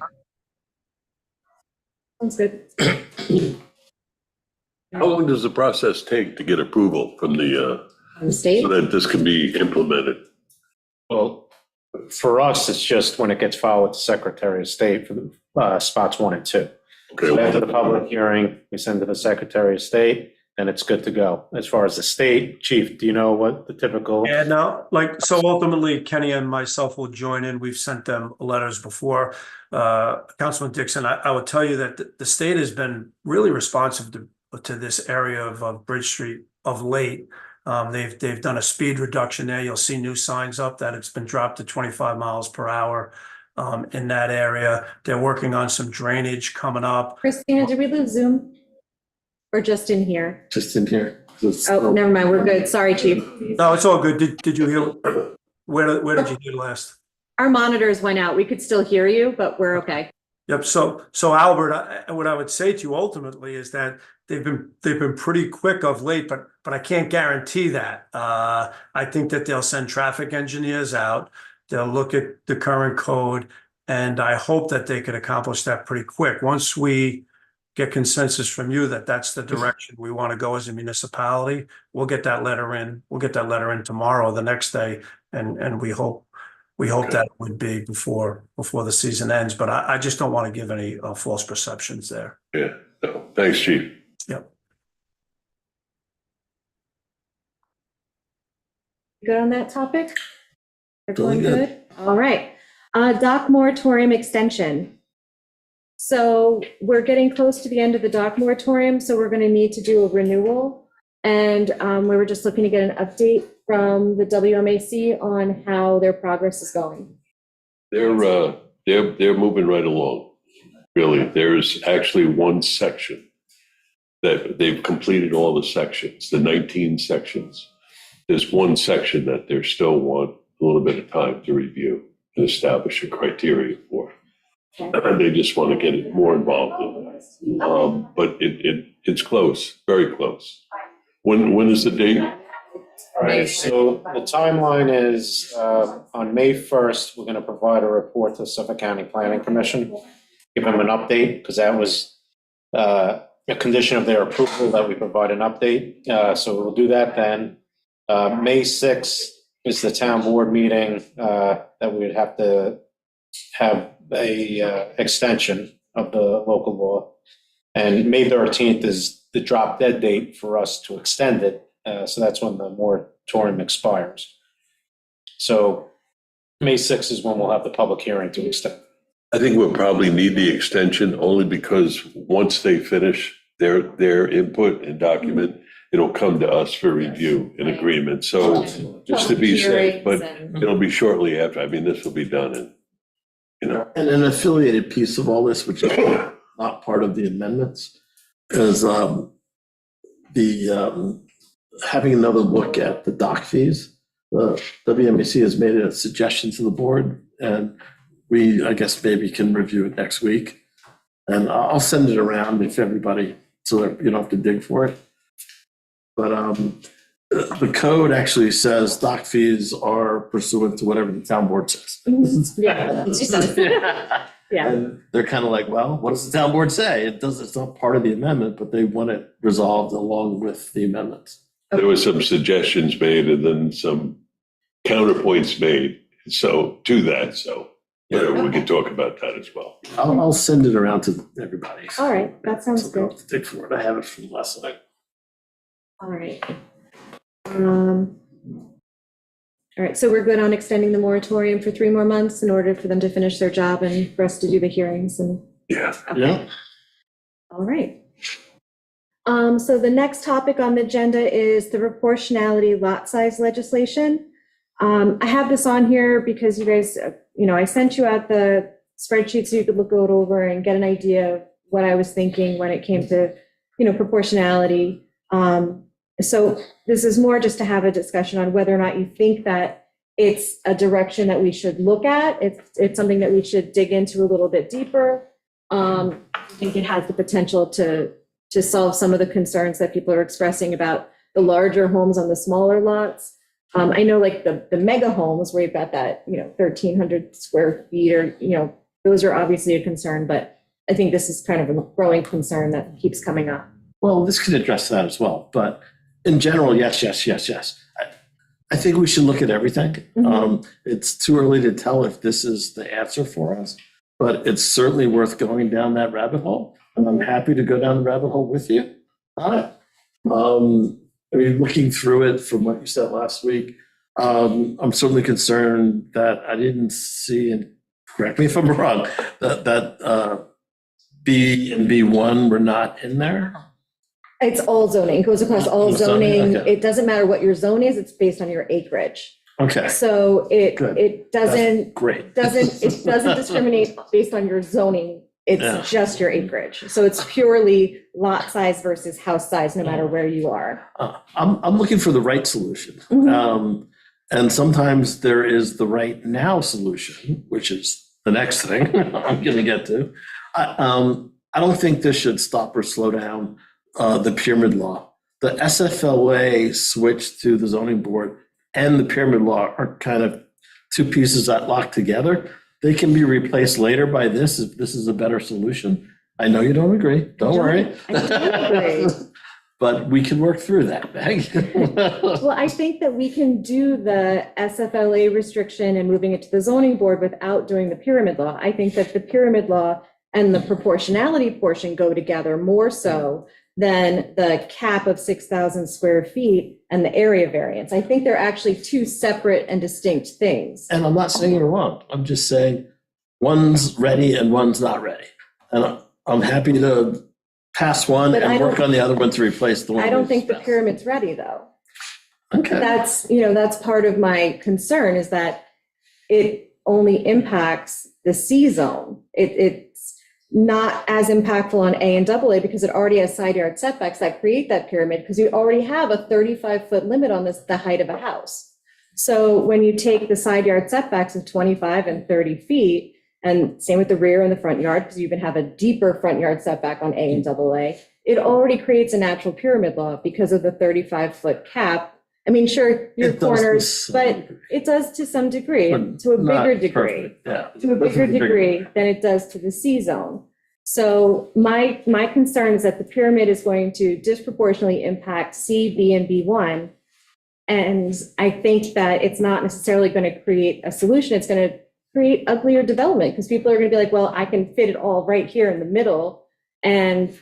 Sounds good. How long does the process take to get approval from the, On the state? so that this can be implemented? Well, for us, it's just when it gets filed with the Secretary of State for the spots 1 and 2. So after the public hearing, we send to the Secretary of State, and it's good to go. As far as the state, Chief, do you know what the typical? Yeah, no, like, so ultimately Kenny and myself will join in. We've sent them letters before. Councilman Dixon, I would tell you that the state has been really responsive to this area of Bridge Street of late. They've done a speed reduction there. You'll see new signs up that it's been dropped to 25 miles per hour in that area. They're working on some drainage coming up. Christina, did we lose Zoom? Or just in here? Just in here. Oh, never mind, we're good. Sorry, Chief. No, it's all good. Did you hear? Where did you hear last? Our monitors went out. We could still hear you, but we're okay. Yep. So Albert, what I would say to you ultimately is that they've been pretty quick of late, but I can't guarantee that. I think that they'll send traffic engineers out. They'll look at the current code, and I hope that they could accomplish that pretty quick. Once we get consensus from you that that's the direction we want to go as a municipality, we'll get that letter in. We'll get that letter in tomorrow, the next day, and we hope that it would be before the season ends. But I just don't want to give any false perceptions there. Yeah, no, thanks, Chief. Yep. Good on that topic? Totally Everyone good? All right. Dock moratorium extension. So we're getting close to the end of the dock moratorium, so we're going to need to do a renewal. And we were just looking to get an update from the WMAC on how their progress is going. They're moving right along. Really, there's actually one section that they've completed all the sections, the 19 sections. There's one section that they still want a little bit of time to review and establish a criteria for. And they just want to get it more involved in that. But it's close, very close. When is the date? All right, so the timeline is on May 1st, we're going to provide a report to Suffolk County Planning Commission, give them an update, because that was a condition of their approval that we provide an update. So we'll do that then. May 6th is the town board meeting that we would have to have a extension of the local law. And May 13th is the drop dead date for us to extend it. So that's when the moratorium expires. So May 6th is when we'll have the public hearing to extend. I think we'll probably need the extension only because once they finish their input and document, it'll come to us for review and agreement. So just to be safe, but it'll be shortly after. I mean, this will be done in, And an affiliated piece of all this, which is not part of the amendments, is having another look at the dock fees. The WMAC has made a suggestion to the board, and we, I guess, maybe can review it next week. And I'll send it around if everybody, so that you don't have to dig for it. But the code actually says dock fees are pursuant to whatever the town board says. Yeah. Yeah. And they're kind of like, well, what does the town board say? It's not part of the amendment, but they want it resolved along with the amendments. there was some suggestions made and then some counterpoints made. So to that, so whatever, we can talk about that as well. I'll send it around to everybody. All right, that sounds So they'll good. have to dig for it. I have it from last night. All right. All right, so we're good on extending the moratorium for 3 more months in order for them to finish their job and for us to do the hearings and. Yeah. Okay. Yeah. All right. So the next topic on the agenda is the proportionality lot size legislation. I have this on here because you guys, I sent you out the spreadsheet so you could look it over and get an idea of what I was thinking when it came to, proportionality. So this is more just to have a discussion on whether or not you think that it's a direction that we should look at. It's something that we should dig into a little bit deeper. I think it has the potential to to solve some of the concerns that people are expressing about the larger homes on the smaller lots. I know like the mega homes where you've got that, 1,300 square feet or, those are obviously a concern, but I think this is kind of a growing concern that keeps coming up. Well, this could address that as well, but in general, yes. I think we should look at everything. It's too early to tell if this is the answer for us, but it's certainly worth going down that rabbit hole, and I'm happy to go down the rabbit hole with you on it. Looking through it from what you said last week, I'm certainly concerned that I didn't see, and correct me if I'm wrong, that B and B1 were not in there. It's all zoning, it goes across all Zoning, zoning. okay. It doesn't matter what your zone is, it's based on your acreage. Okay, So Good. it doesn't, it doesn't discriminate based on your zoning. Yeah. It's just your acreage. So it's purely lot size versus house size, no matter where you are. I'm looking for the right solution. And sometimes there is the right now solution, which is the next thing I'm going to get to. I don't think this should stop or slow down the pyramid law. The SFLA switch to the zoning board and the pyramid law are kind of two pieces that lock together. They can be replaced later by this if this is a better solution. I know you don't agree. Don't worry. I don't agree. But we can work through that, Meg. Well, I think that we can do the SFLA restriction and moving it to the zoning board without doing the pyramid law. I think that the pyramid law and the proportionality portion go together more so than the cap of 6,000 square feet and the area variance. I think they're actually two separate and distinct things. And I'm not saying you're wrong. I'm just saying one's ready and one's not ready. And I'm happy to pass one But I and work don't- on the other one to replace the one. I don't we think the passed. pyramid's ready, though. Okay. That's part of my concern is that it only impacts the C zone. It's not as impactful on A and AA because it already has side yard setbacks that create that pyramid because you already have a 35-foot limit on the height of a house. So when you take the side yard setbacks of 25 and 30 feet, and same with the rear and the front yard, because you even have a deeper front yard setback on A and AA, it already creates a natural pyramid law because of the 35-foot cap. I mean, sure, your It does to corners, some but degree. it does to some degree, But to a not bigger degree, perfect. Yeah. to a bigger degree than it does to the C zone. So my concern is that the pyramid is going to disproportionately impact C, B, and B1. And I think that it's not necessarily going to create a solution. It's going to create uglier development because people are going to be like, well, I can fit it all right here in the middle. And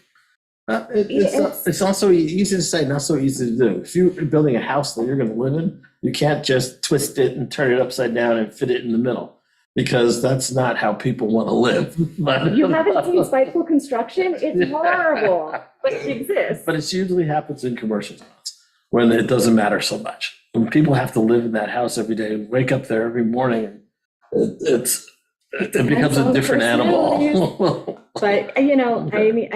It's not so easy to say, not so easy to do. If you're building a house that you're going to live in, you can't just twist it and turn it upside down and fit it in the middle, because that's not how people want to live. you haven't seen spiteful construction? It's horrible, but it exists. But it usually happens in commercial zones when it doesn't matter so much. When people have to live in that house every day, wake up there every morning, it becomes a different animal. But, I mean,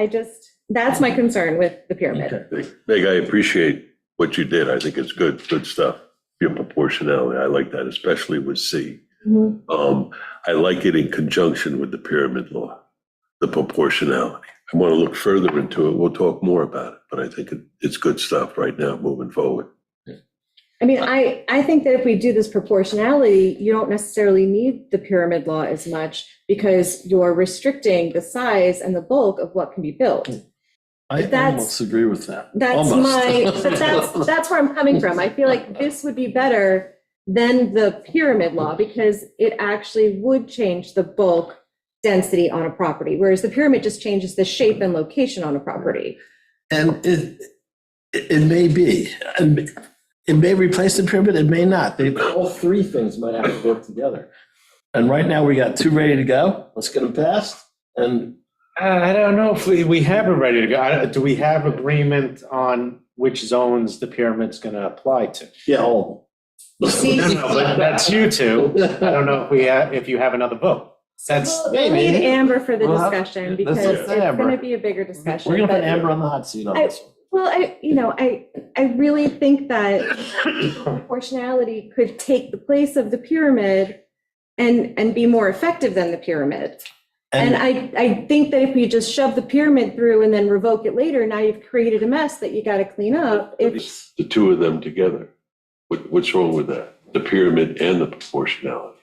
that's my concern with the pyramid. Okay. Meg, I appreciate what you did. I think it's good stuff. Your proportionality, I like that, especially with C. I like it in conjunction with the pyramid law, the proportionality. I want to look further into it. We'll talk more about it, but I think it's good stuff right now moving forward. I mean, I think that if we do this proportionality, you don't necessarily need the pyramid law as much because you're restricting the size and the bulk of what can be built. I That's- almost agree with that. That's Almost. but that's where I'm coming from. I feel like this would be better than the pyramid law because it actually would change the bulk density on a property, whereas the pyramid just changes the shape and location on a property. And it may be, and it may replace the pyramid, it may not. All three things might have to work together. And right now, we got two ready to go. Let's get them passed. And I don't know if we have it ready to go. Do we have agreement on which zones the pyramid's going to apply to? yeah, all See- No, but that's you two. I don't know if you have another vote. That's We'll need Amber for the We'll have- discussion let's because get it's Amber. going to be a bigger discussion. We're gonna put but- Amber on the hot seat on this one. Well, I really think that proportionality could take the place of the pyramid and be more effective than the pyramid. And I think that if we just shove the pyramid through and then revoke it later, now you've created a mess that you gotta clean up. If, The two of them together. What's wrong with that? The pyramid and the proportionality.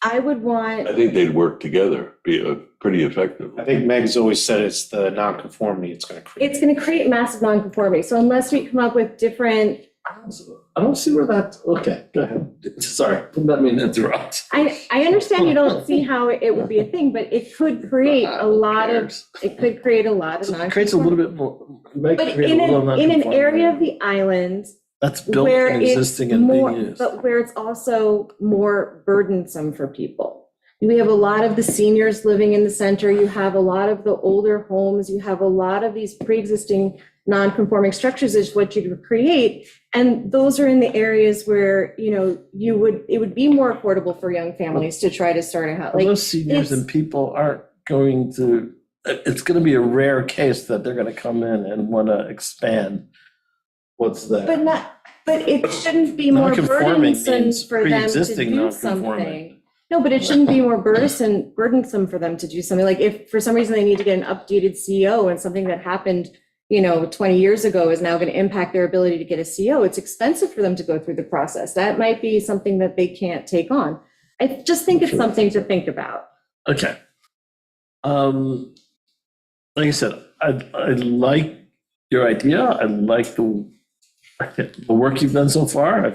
I would want, I think they'd work together, be pretty effective. I think Meg's always said it's the nonconformity it's gonna create. it's gonna create massive nonconformity. So unless we come up with different, I don't see where that, okay, go ahead. Sorry, didn't mean to interrupt. I understand you don't see how it would be a thing, but it could create a lot of, it could create a lot of It creates a little nonconformity. bit more. But in an area of the island That's built where and it's existing and more, being used. but where it's also more burdensome for people. We have a lot of the seniors living in the center, you have a lot of the older homes, you have a lot of these pre-existing non-conforming structures is what you create. And those are in the areas where, you know, it would be more affordable for young families to try to start a house. Like, Those seniors and people aren't going to, it's going to be a rare case that they're going to come in and want to expand what's there. but it shouldn't be more Non-conforming burdensome means for them to pre-existing do non-conforming. something. No, but it shouldn't be more burdensome for them to do something. Like if for some reason they need to get an updated CO and something that happened, 20 years ago is now going to impact their ability to get a CO, it's expensive for them to go through the process. That might be something that they can't take on. I just think it's something to think about. Okay. Like I said, I like your idea. I like the work you've done so far.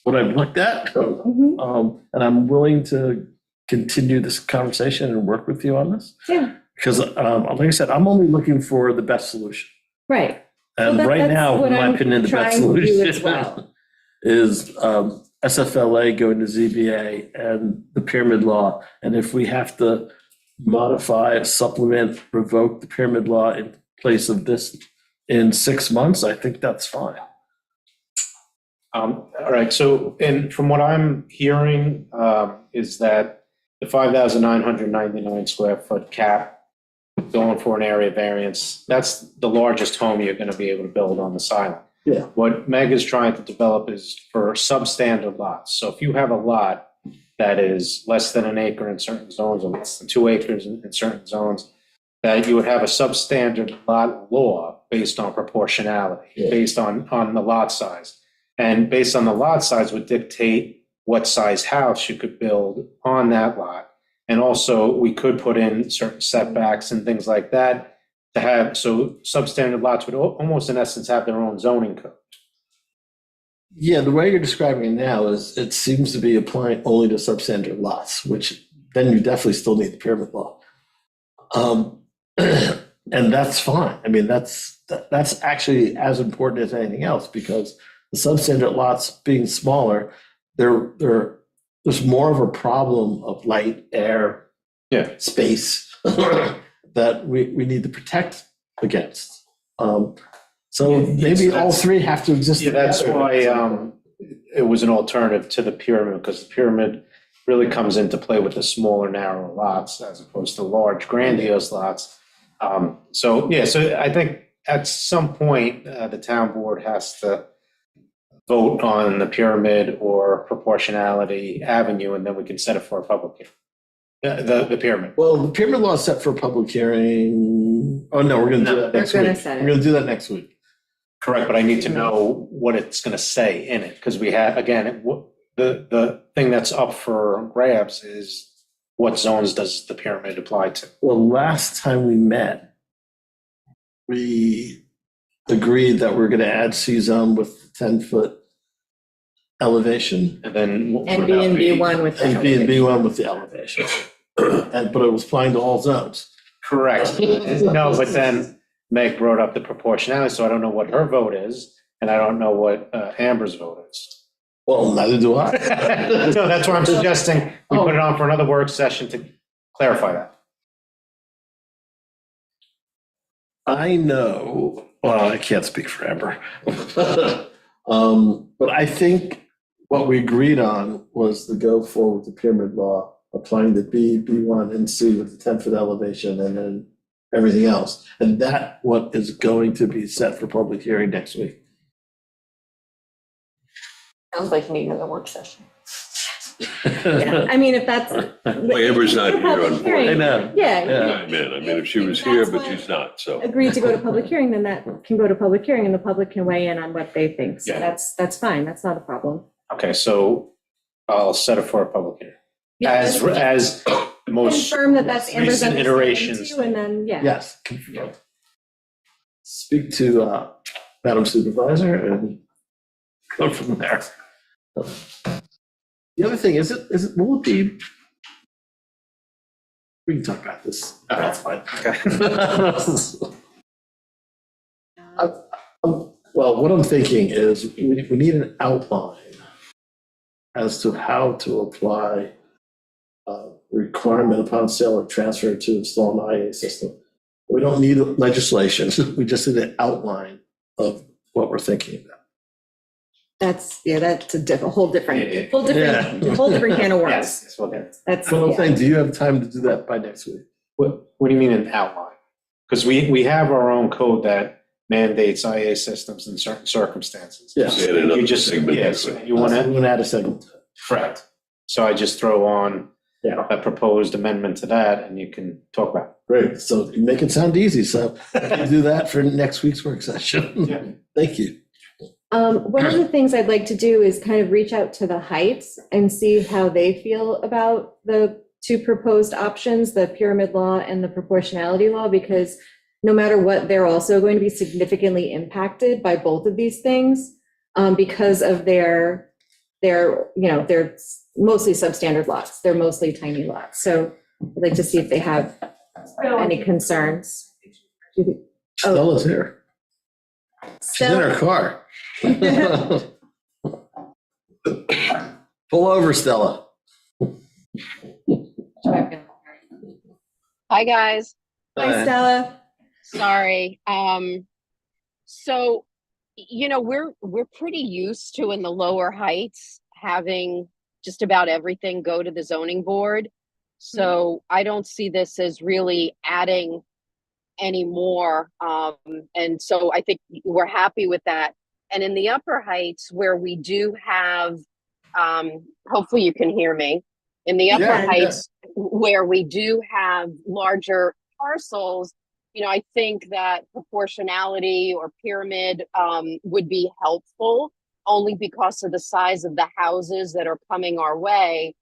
What I've looked at. Mhm. And I'm willing to continue this conversation and work with you on this. Yeah, Because, like I said, I'm only looking for the best solution. right. And Well, right that's now, what in my I'm opinion, the best trying to do as solution well. is SFLA going to ZBA and the pyramid law. And if we have to modify, supplement, revoke the pyramid law in place of this in 6 months, I think that's fine. All right, so, and from what I'm hearing, is that the 5,999 square foot cap, going for an area variance, that's the largest home you're gonna be able to build on this island. Yeah. What Meg is trying to develop is for substandard lots. So if you have a lot that is less than an acre in certain zones, or less than 2 acres in certain zones, that you would have a substandard lot law based on proportionality, Yeah. based on the lot size. And based on the lot size would dictate what size house you could build on that lot. And also, we could put in certain setbacks and things like that to have, so substandard lots would almost in essence have their own zoning code. Yeah, the way you're describing it now is it seems to be applying only to substandard lots, which then you definitely still need the pyramid law. And that's fine. I mean, that's actually as important as anything else because the substandard lots being smaller, there's more of a problem of light, air, space that we need to protect against. So maybe all three have to exist. Yeah, that's together. why it was an alternative to the pyramid, because the pyramid really comes into play with the smaller, narrower lots as opposed to large, grandiose lots. So I think at some point, the town board has to vote on the pyramid or proportionality avenue, and then we can set it for a public hearing. The pyramid. Well, the pyramid law is set for a public hearing. Oh, no, we're going to do that We're next gonna week. set it. We're going to do that next week. Correct, but I need to know what it's gonna say in it, because we have, again, the thing that's up for grabs is what zones does the pyramid apply to? Well, last time we met, we agreed that we're going to add C-zone with 10-foot elevation And then. And B and B1 with and that. B and B1 with the elevation. But it was applying to all zones. Correct. No, but then Meg brought up the proportionality, so I don't know what her vote is, and I don't know what Amber's vote is. Well, neither do I. No, that's why I'm suggesting we put it on for another work session to clarify that. I know, well, I can't speak for Amber. But I think what we agreed on was to go forward with the pyramid law, applying the B, B1, and C with the 10-foot elevation, and then everything else. And that what is going to be set for public hearing next week. Sounds like you need another work session. Yeah, I mean, if that's. Well, Amber's not here, unfortunately. I know. Yeah, Yeah, man, I mean, if she was here, but she's not, so. agreed to go to public hearing, then that can go to public hearing and the public can weigh in on what they think. So Yeah. that's fine. That's not a problem. Okay, so I'll set it for a public hearing. As the most Confirm that that's Amber's recent understanding iterations. too, and then, yeah. Yes. Speak to Madam Supervisor and go from there. The other thing, will it be? We can talk about this. That's fine. Okay. Well, what I'm thinking is we need an outline as to how to apply requirement upon sale or transfer to install an IA system. We don't need legislation. We just need an outline of what we're thinking about. That's a whole different Yeah. whole different can of worms. Yes, okay. That's, So I'm yeah. saying, do you have time to do that by next week? What do you mean an outline? Because we have our own code that mandates IA systems in certain circumstances. Yeah. Add another You just, segment to yes, it. you want I'm to, going to add a segment. correct. So I just throw on Yeah. a proposed amendment to that and you can talk about it. Great. So you make it sound easy. So we'll do that for next week's work session. Yeah. Thank you. One of the things I'd like to do is kind of reach out to the Heights and see how they feel about the two proposed options, the pyramid law and the proportionality law, because no matter what, they're also going to be significantly impacted by both of these things because of their, they're mostly substandard lots. They're mostly tiny lots. So I'd like to see if they have any concerns. Stella's here. She's in her car. Pull over, Stella. Hi, guys. Hi, Stella. Sorry. So, we're pretty used to in the lower heights having just about everything go to the zoning board. So I don't see this as really adding any more. And so I think we're happy with that. And in the upper heights where we do have, hopefully you can hear me, in the upper Yeah. heights where we do have larger parcels, I think that proportionality or pyramid would be helpful only because of the size of the houses that are coming our way.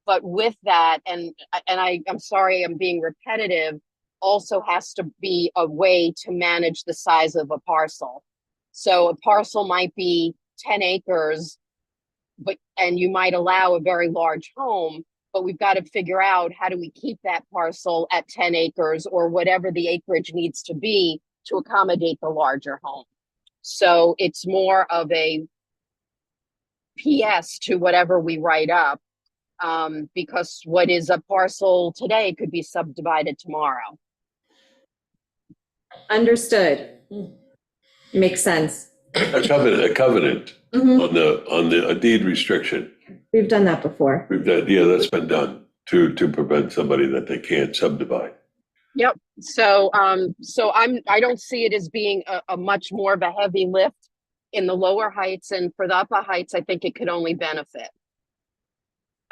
But with that, and I'm sorry, I'm being repetitive, also has to be a way to manage the size of a parcel. So a parcel might be 10 acres, and you might allow a very large home, but we've got to figure out how do we keep that parcel at 10 acres or whatever the acreage needs to be to accommodate the larger home. So it's more of a PS to whatever we write up, because what is a parcel today could be subdivided tomorrow. Understood. Makes sense. A covenant Mhm. on a deed restriction. We've done that before. We've done, yeah, that's been done to prevent somebody that they can't subdivide. Yep. So, I don't see it as being a much more of a heavy lift in the lower heights, and for the upper heights, I think it could only benefit.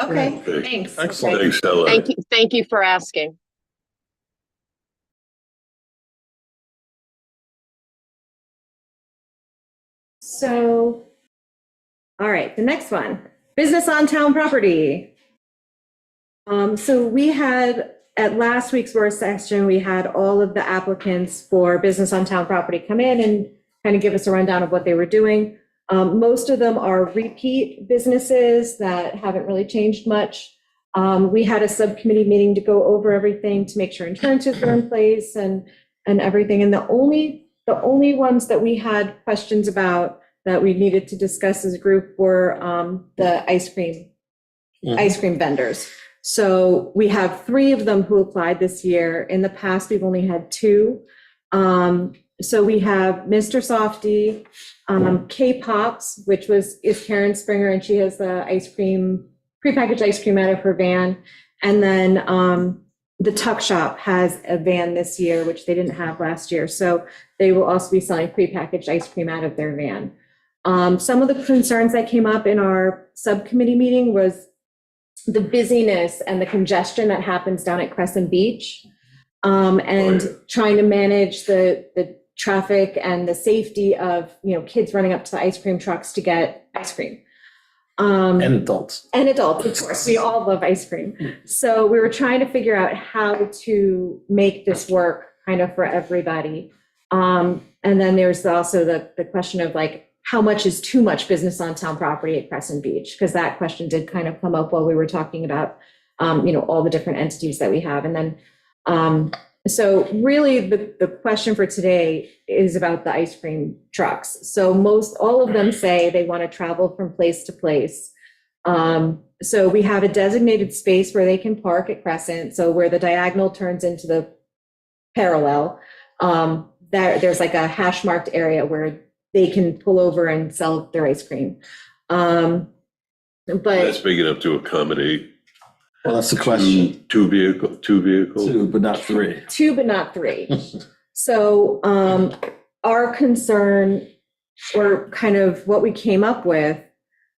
Okay, Okay. thanks. Excellent. Thanks, Stella. Thank you for asking. So, all right, the next one, business on town property. So we had, at last week's work session, we had all of the applicants for business on town property come in and kind of give us a rundown of what they were doing. Most of them are repeat businesses that haven't really changed much. We had a subcommittee meeting to go over everything to make sure insurances were in place and everything. And the only ones that we had questions about that we needed to discuss as a group were the ice cream vendors. So we have 3 of them who applied this year. In the past, we've only had 2. So we have Mr. Softy, K-Pops, which is Karen Springer, and she has the prepackaged ice cream out of her van. And then the Tuck Shop has a van this year, which they didn't have last year. So they will also be selling prepackaged ice cream out of their van. Some of the concerns that came up in our subcommittee meeting was the busyness and the congestion that happens down at Crescent Beach. And trying to manage the traffic and the safety of, kids running up to the ice cream trucks to get ice cream. And adults. And adults, of course, we all love ice cream. So we were trying to figure out how to make this work kind of for everybody. And then there's also the question of like, how much is too much business on town property at Crescent Beach? Because that question did kind of come up while we were talking about, all the different entities that we have. And then, so really the question for today is about the ice cream trucks. So all of them say they want to travel from place to place. So we have a designated space where they can park at Crescent. So where the diagonal turns into the parallel, there's like a hash marked area where they can pull over and sell their ice cream. That's But big enough to accommodate Well, that's the question. two vehicles. Two, but not three. two, but not three. So our concern, or kind of what we came up with,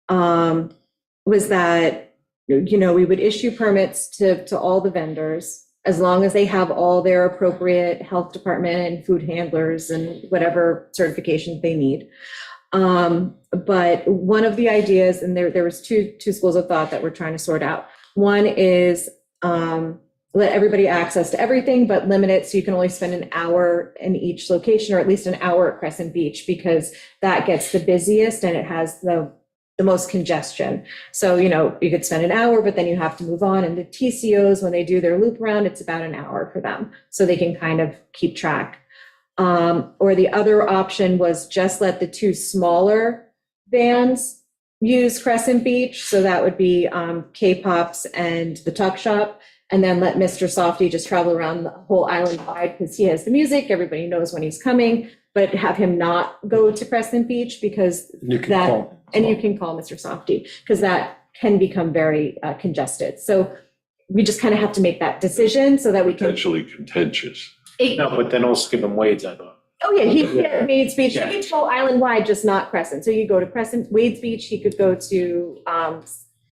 was that, we would issue permits to all the vendors as long as they have all their appropriate health department and food handlers and whatever certifications they need. But one of the ideas, and there was two schools of thought that we're trying to sort out. One is let everybody access to everything, but limit it so you can only spend an hour in each location, or at least an hour at Crescent Beach, because that gets the busiest and it has the most congestion. So, you could spend an hour, but then you have to move on. And the TCOs, when they do their loop around, it's about an hour for them. So they can kind of keep track. Or the other option was just let the two smaller vans use Crescent Beach. So that would be K-Pops and the Tuck Shop. And then let Mr. Softy just travel around the whole island wide because he has the music. Everybody knows when he's coming, but have him not go to Crescent Beach because You can that, call. and you can call Mr. Softy because that can become very congested. So we just kind of have to make that decision so that we can. Potentially contentious. No, but then also give them Wade's, I thought. Oh, yeah, he could Wade's Beach, he Yeah. could go island wide, just not Crescent. So you go to Crescent, Wade's Beach, he could go to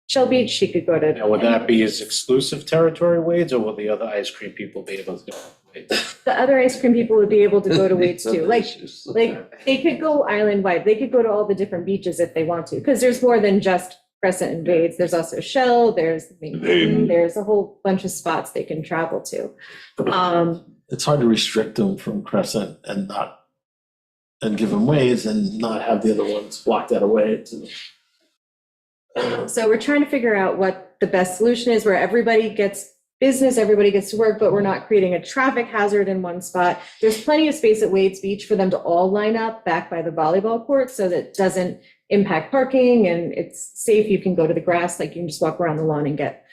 Shell Beach, he could go to. Now, would that be his exclusive territory, Wade's, or will the other ice cream people be able to go to Wade's? The other ice cream people would be able to go to Wade's too. Like they could go island wide. They could go to all the different beaches if they want to, because there's more than just Crescent and Wade's. There's also Shell, there's Hayden. there's a whole bunch of spots they can travel to. It's hard to restrict them from Crescent and give them ways and not have the other ones block that away to. So we're trying to figure out what the best solution is, where everybody gets business, everybody gets to work, but we're not creating a traffic hazard in one spot. There's plenty of space at Wade's Beach for them to all line up back by the volleyball court so that it doesn't impact parking and it's safe. You can go to the grass, like you can just walk around the lawn and get.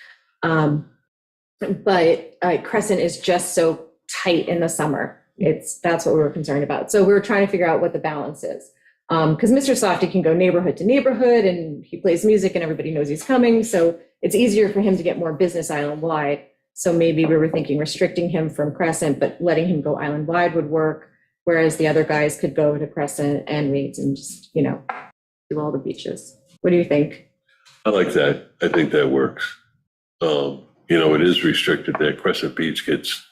But Crescent is just so tight in the summer. That's what we were concerned about. So we were trying to figure out what the balance is. Because Mr. Softy can go neighborhood to neighborhood and he plays music and everybody knows he's coming. So it's easier for him to get more business island wide. So maybe we were thinking restricting him from Crescent, but letting him go island wide would work. Whereas the other guys could go to Crescent and Wade's and just, do all the beaches. What do you think? I like that. I think that works. It is restricted there. Crescent Beach gets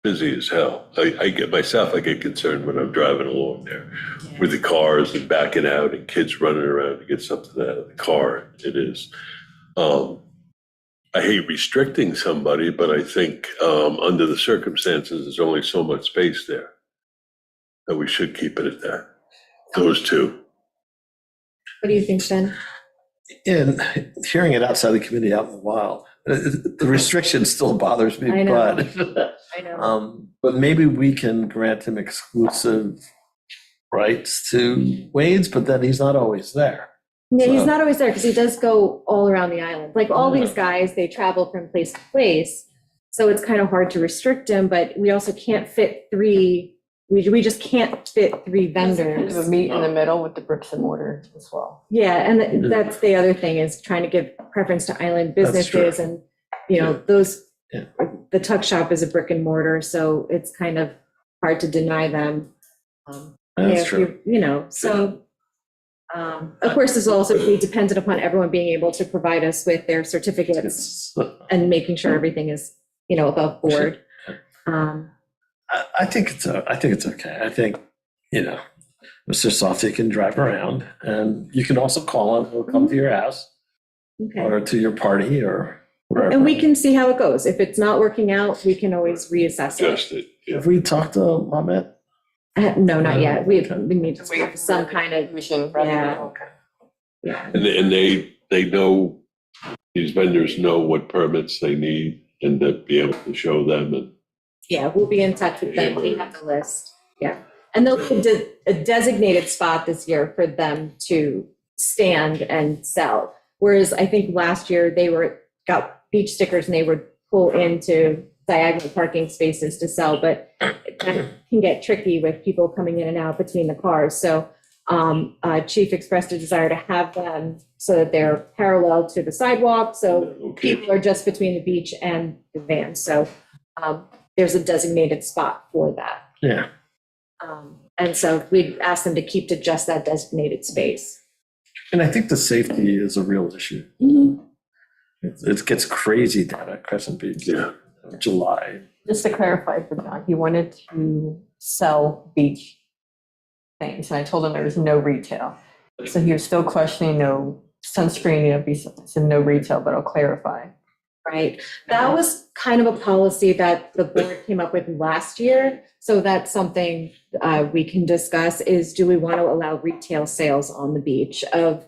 busy as hell. I get concerned when I'm driving along there with the cars and backing out and kids running around to get something out of the car. It is. I hate restricting somebody, but I think under the circumstances, there's only so much space there that we should keep it at that. Those two. What do you think, Ben? And hearing it outside the community out in the wild, the restriction still bothers me, I know. but. I know. But maybe we can grant him exclusive rights to Wade's, but then he's not always there. Yeah, he's So- not always there because he does go all around the island. Like all these guys, they travel from place to place. So it's kind of hard to restrict him, but we also can't fit three. We just can't fit three vendors. Kind of a meet in the middle with the bricks and mortar as well. Yeah, and that's the other thing is trying to give preference to island That's true. businesses and, those, Yeah. the tuck shop is a brick and mortar, so it's kind of hard to deny them. That's if true. So Of course, this will also be dependent upon everyone being able to provide us with their certificates and making sure everything is, above board. I think it's okay. I think, Mr. Softy can drive around, and you can also call him, he'll come to your house Okay. or to your party or wherever. And we can see how it goes. If it's not working out, we can always reassess it. Just it. Yeah. Have we talked to Mamet? No, not yet. We Okay. need to have some kind of, Commission. Yeah. Okay. And they know, these vendors know what permits they need and to be able to show them and. we'll be in touch with them. We have the list. Yeah. And they'll put a designated spot this year for them to stand and sell. Whereas I think last year they got beach stickers and they would pull into diagonal parking spaces to sell, but it can get tricky with people coming in and out between the cars. So Chief expressed a desire to have them so that they're parallel to the sidewalk. So Okay. people are just between the beach and the van. So there's a designated spot for that. Yeah. And so we asked them to keep to just that designated space. And I think the safety is a real issue. It gets crazy down at Crescent Beach. Yeah. in July. Just to clarify for John, he wanted to sell beach things, and I told him there was no retail. So he was still questioning no sunscreen, said no retail, but I'll clarify. Right. That was kind of a policy that the board came up with last year. So that's something we can discuss is, do we want to allow retail sales on the beach of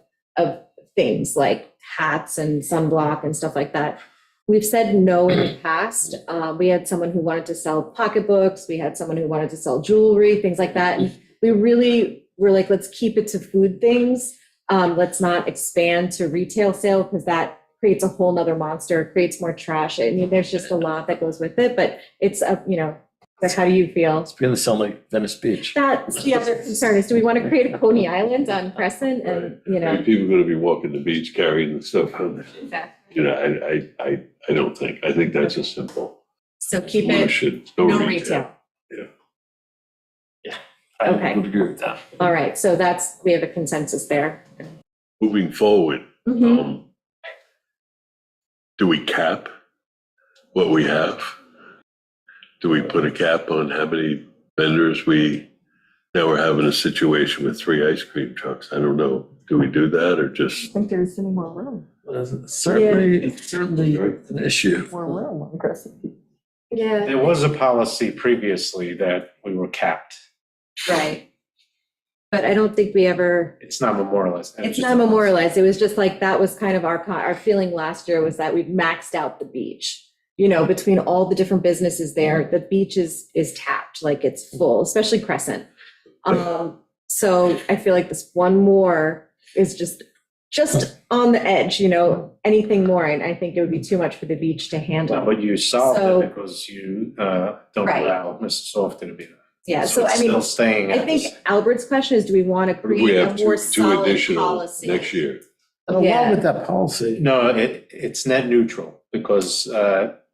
things like hats and sunblock and stuff like that? We've said no in the past. We had someone who wanted to sell pocketbooks. We had someone who wanted to sell jewelry, things like that. And we really were like, let's keep it to food things. Let's not expand to retail sale because that creates a whole nother monster, creates more trash. I mean, there's just a lot that goes with it, but it's, but how do you feel? It's going to sound like Venice Beach. That's the other concern is, do we want to create a Coney Island on Crescent and, Are people gonna be walking the beach carrying the stuff on? Exactly. I don't think, I think that's a simple. So keep it, Should, no retail. I Okay. would agree with that. All right, so we have a consensus there. Moving forward, Mhm. do we cap what we have? Do we put a cap on how many vendors now we're having a situation with 3 ice cream trucks. I don't know. Do we do that or I just? think there's any more room, It's certainly an issue. more room on Crescent Beach. Yeah, There was a policy previously that we were capped. right. But I don't think we ever, It's not memorialized. it's not memorialized. It was just like, that was kind of our feeling last year was that we've maxed out the beach. Between all the different businesses there, the beach is tapped, like it's full, especially Crescent. So I feel like this one more is just on the edge, anything more. And I think it would be too much for the beach to handle. But you solved So- it because you don't Right. allow Mr. Softy to be there. Yeah, so it's I mean, still staying I at think this. Albert's question is, do we want to What if we create have a more two solid additional policy? next year? And Yeah. along with that policy, No, it's net neutral because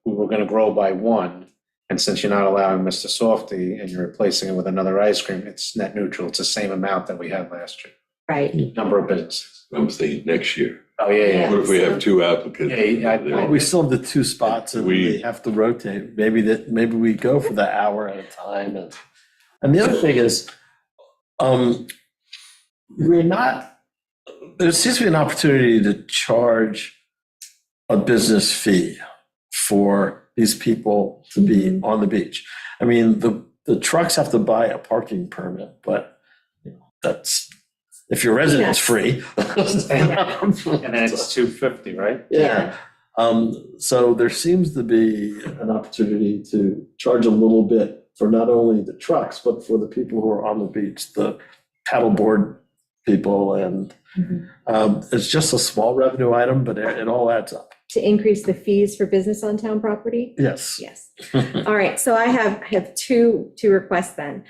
we were gonna grow by one. And since you're not allowing Mr. Softy and you're replacing it with another ice cream, it's net neutral. It's the same amount that we had last year, Right. number of businesses. I'm thinking next year. Oh, yeah. What if we have 2 applicants? Yeah, we still have the 2 spots and we have to rotate. Maybe we go for the hour at a time. And the other thing is, there seems to be an opportunity to charge a business fee for these people to be on the beach. I mean, the trucks have to buy a parking permit, but that's, if your resident's free. And then it's 250, right? Yeah. So there seems to be an opportunity to charge a little bit for not only the trucks, but for the people who are on the beach, the paddleboard people. And it's just a small revenue item, but it all adds up. To increase the fees for business on town property? Yes. Yes. All right, so I have two requests then.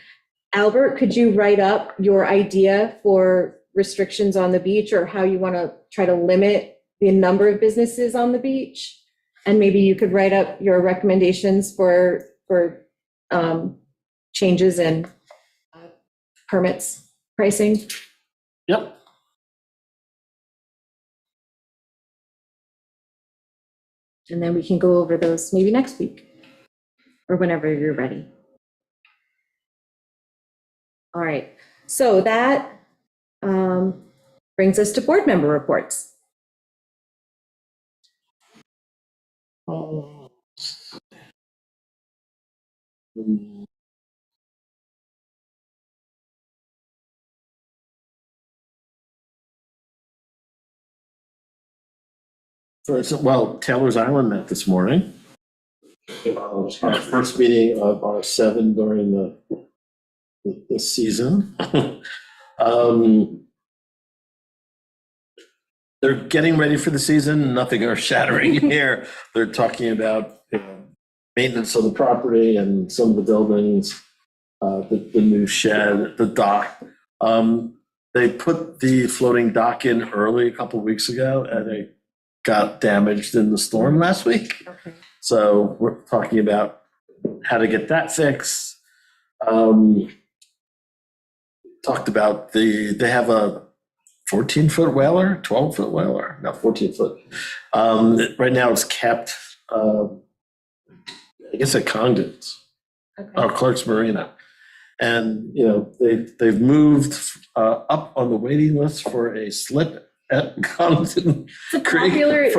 Albert, could you write up your idea for restrictions on the beach or how you want to try to limit the number of businesses on the beach? And maybe you could write up your recommendations for changes in permits, pricing. Yep. And then we can go over those maybe next week or whenever you're ready. All right, so that brings us to board member reports. Well, Taylor's Island met this morning. Our first meeting of our 7 during the season. They're getting ready for the season, nothing earth shattering here. They're talking about maintenance of the property and some of the buildings, the new shed, the dock. They put the floating dock in early a couple of weeks ago and it got damaged in the storm last week. Okay. So we're talking about how to get that fixed. Talked about they have a 14-foot whaler, 12-foot whaler, no, 14-foot. Right now it's kept, I guess at Congdon's, or Clark's Marina. And, you know, they've moved up on the waiting list for a slip at Congdon Creek Popular.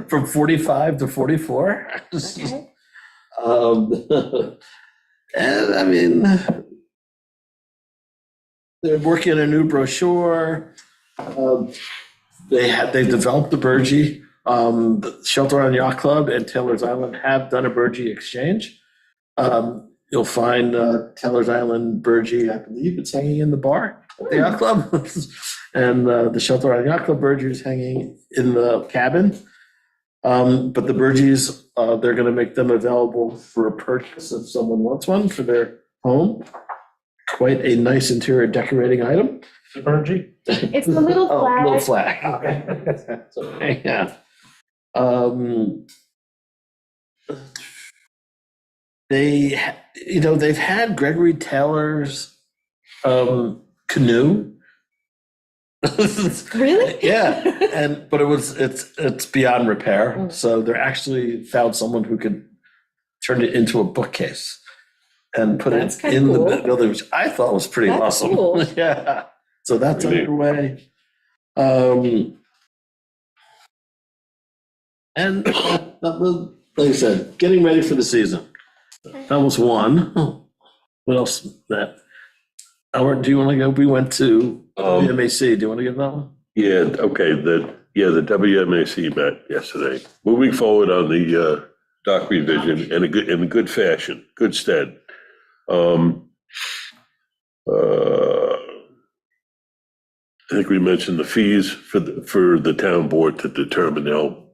from 45 to 44. Okay. And I mean, they're working on a new brochure. They developed the Burgee. The Shelter Island Yacht Club and Taylor's Island have done a Burgee exchange. You'll find Taylor's Island Burgee, I believe it's hanging in the bar at the yacht club. And the Shelter Island Yacht Club Burgee is hanging in the cabin. But the Burgees, they're going to make them available for a purchase if someone wants one for their home. Quite a nice interior decorating item. The Burgee? It's the little Oh, flag. little flag. Okay. So, yeah. They've had Gregory Taylor's canoe. Really? Yeah, but it's beyond repair. So they actually found someone who could turn it into a bookcase and put That's it kinda in the cool. building, which I thought was pretty That's awesome. cool. Yeah, so that's Really? underway. And like I said, getting ready for the season. That was one. What else? Howard, do you want to go? We went to MAC. Do you want to give that one? Yeah, okay, the WMAC met yesterday. Moving forward on the dock revision in a good fashion, good stead. I think we mentioned the fees for the town board to determine. They'll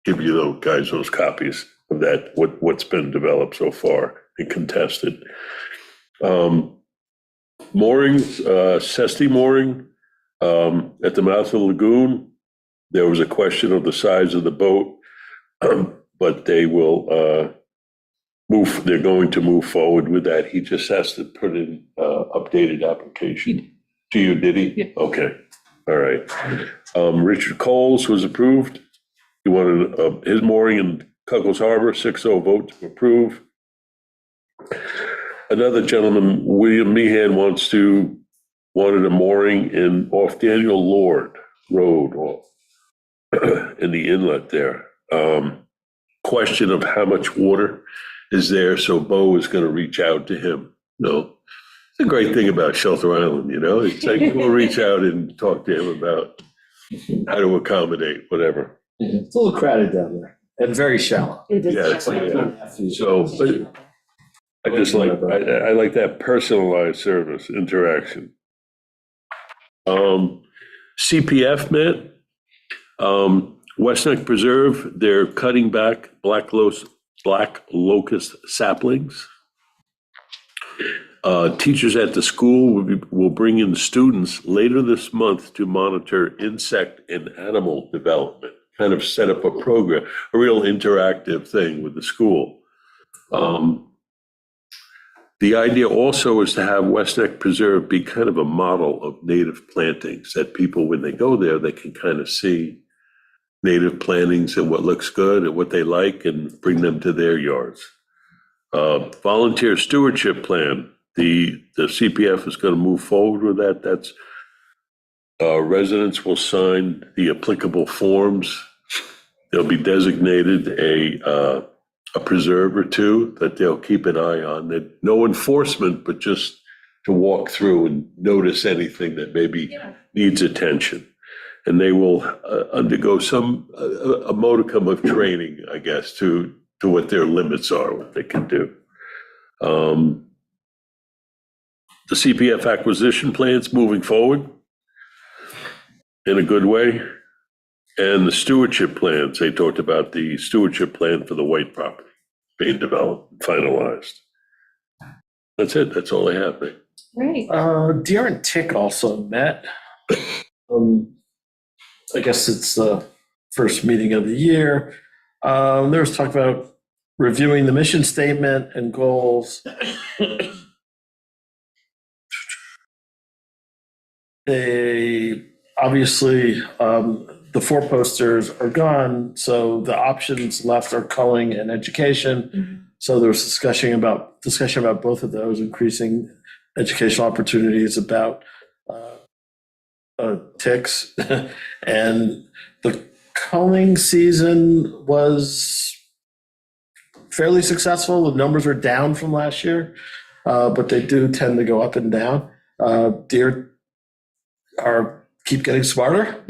give you those guys those copies of that, what's been developed so far and contested. Moorings, Sesty mooring, at the mouth of the lagoon, there was a question of the size of the boat, but they will they're going to move forward with that. He just has to put in updated application. To you, did he? Yeah. Okay, all right. Richard Coles was approved. He wanted his mooring in Cuckles Harbor, 6-0 vote to approve. Another gentleman, William Meehan, wanted a mooring off Daniel Lord Road or in the inlet there. Question of how much water is there, so Bo is going to reach out to him. No, it's a great thing about Shelter Island, it's like we'll reach out and talk to him about how to accommodate whatever. Yeah, it's a little crowded down there and very shallow. It is. Yeah, it's like, so, but I just like, I like that personalized service interaction. CPF met, West Neck Preserve, they're cutting back black locust saplings. Teachers at the school will bring in students later this month to monitor insect and animal development, kind of set up a program, a real interactive thing with the school. The idea also is to have West Neck Preserve be kind of a model of native plantings that people, when they go there, they can kind of see native plantings and what looks good and what they like and bring them to their yards. Volunteer stewardship plan, the CPF is going to move forward with that. That's residents will sign the applicable forms. There'll be designated a preserve or two that they'll keep an eye on. That no enforcement, but just to walk through and notice anything that maybe needs attention. And they will undergo a modicum of training, I guess, to what their limits are, what they can do. The CPF acquisition plan's moving forward in a good way. And the stewardship plans, they talked about the stewardship plan for the White property being developed, finalized. That's it. That's all I have. Great. Deer and Tick also met. I guess it's the first meeting of the year. There was talk about reviewing the mission statement and goals. They obviously, the 4 posters are gone, so the options left are culling and education. So there was discussion about both of those, increasing educational opportunities about ticks. And the culling season was fairly successful. The numbers are down from last year, but they do tend to go up and down. Deer keep getting smarter,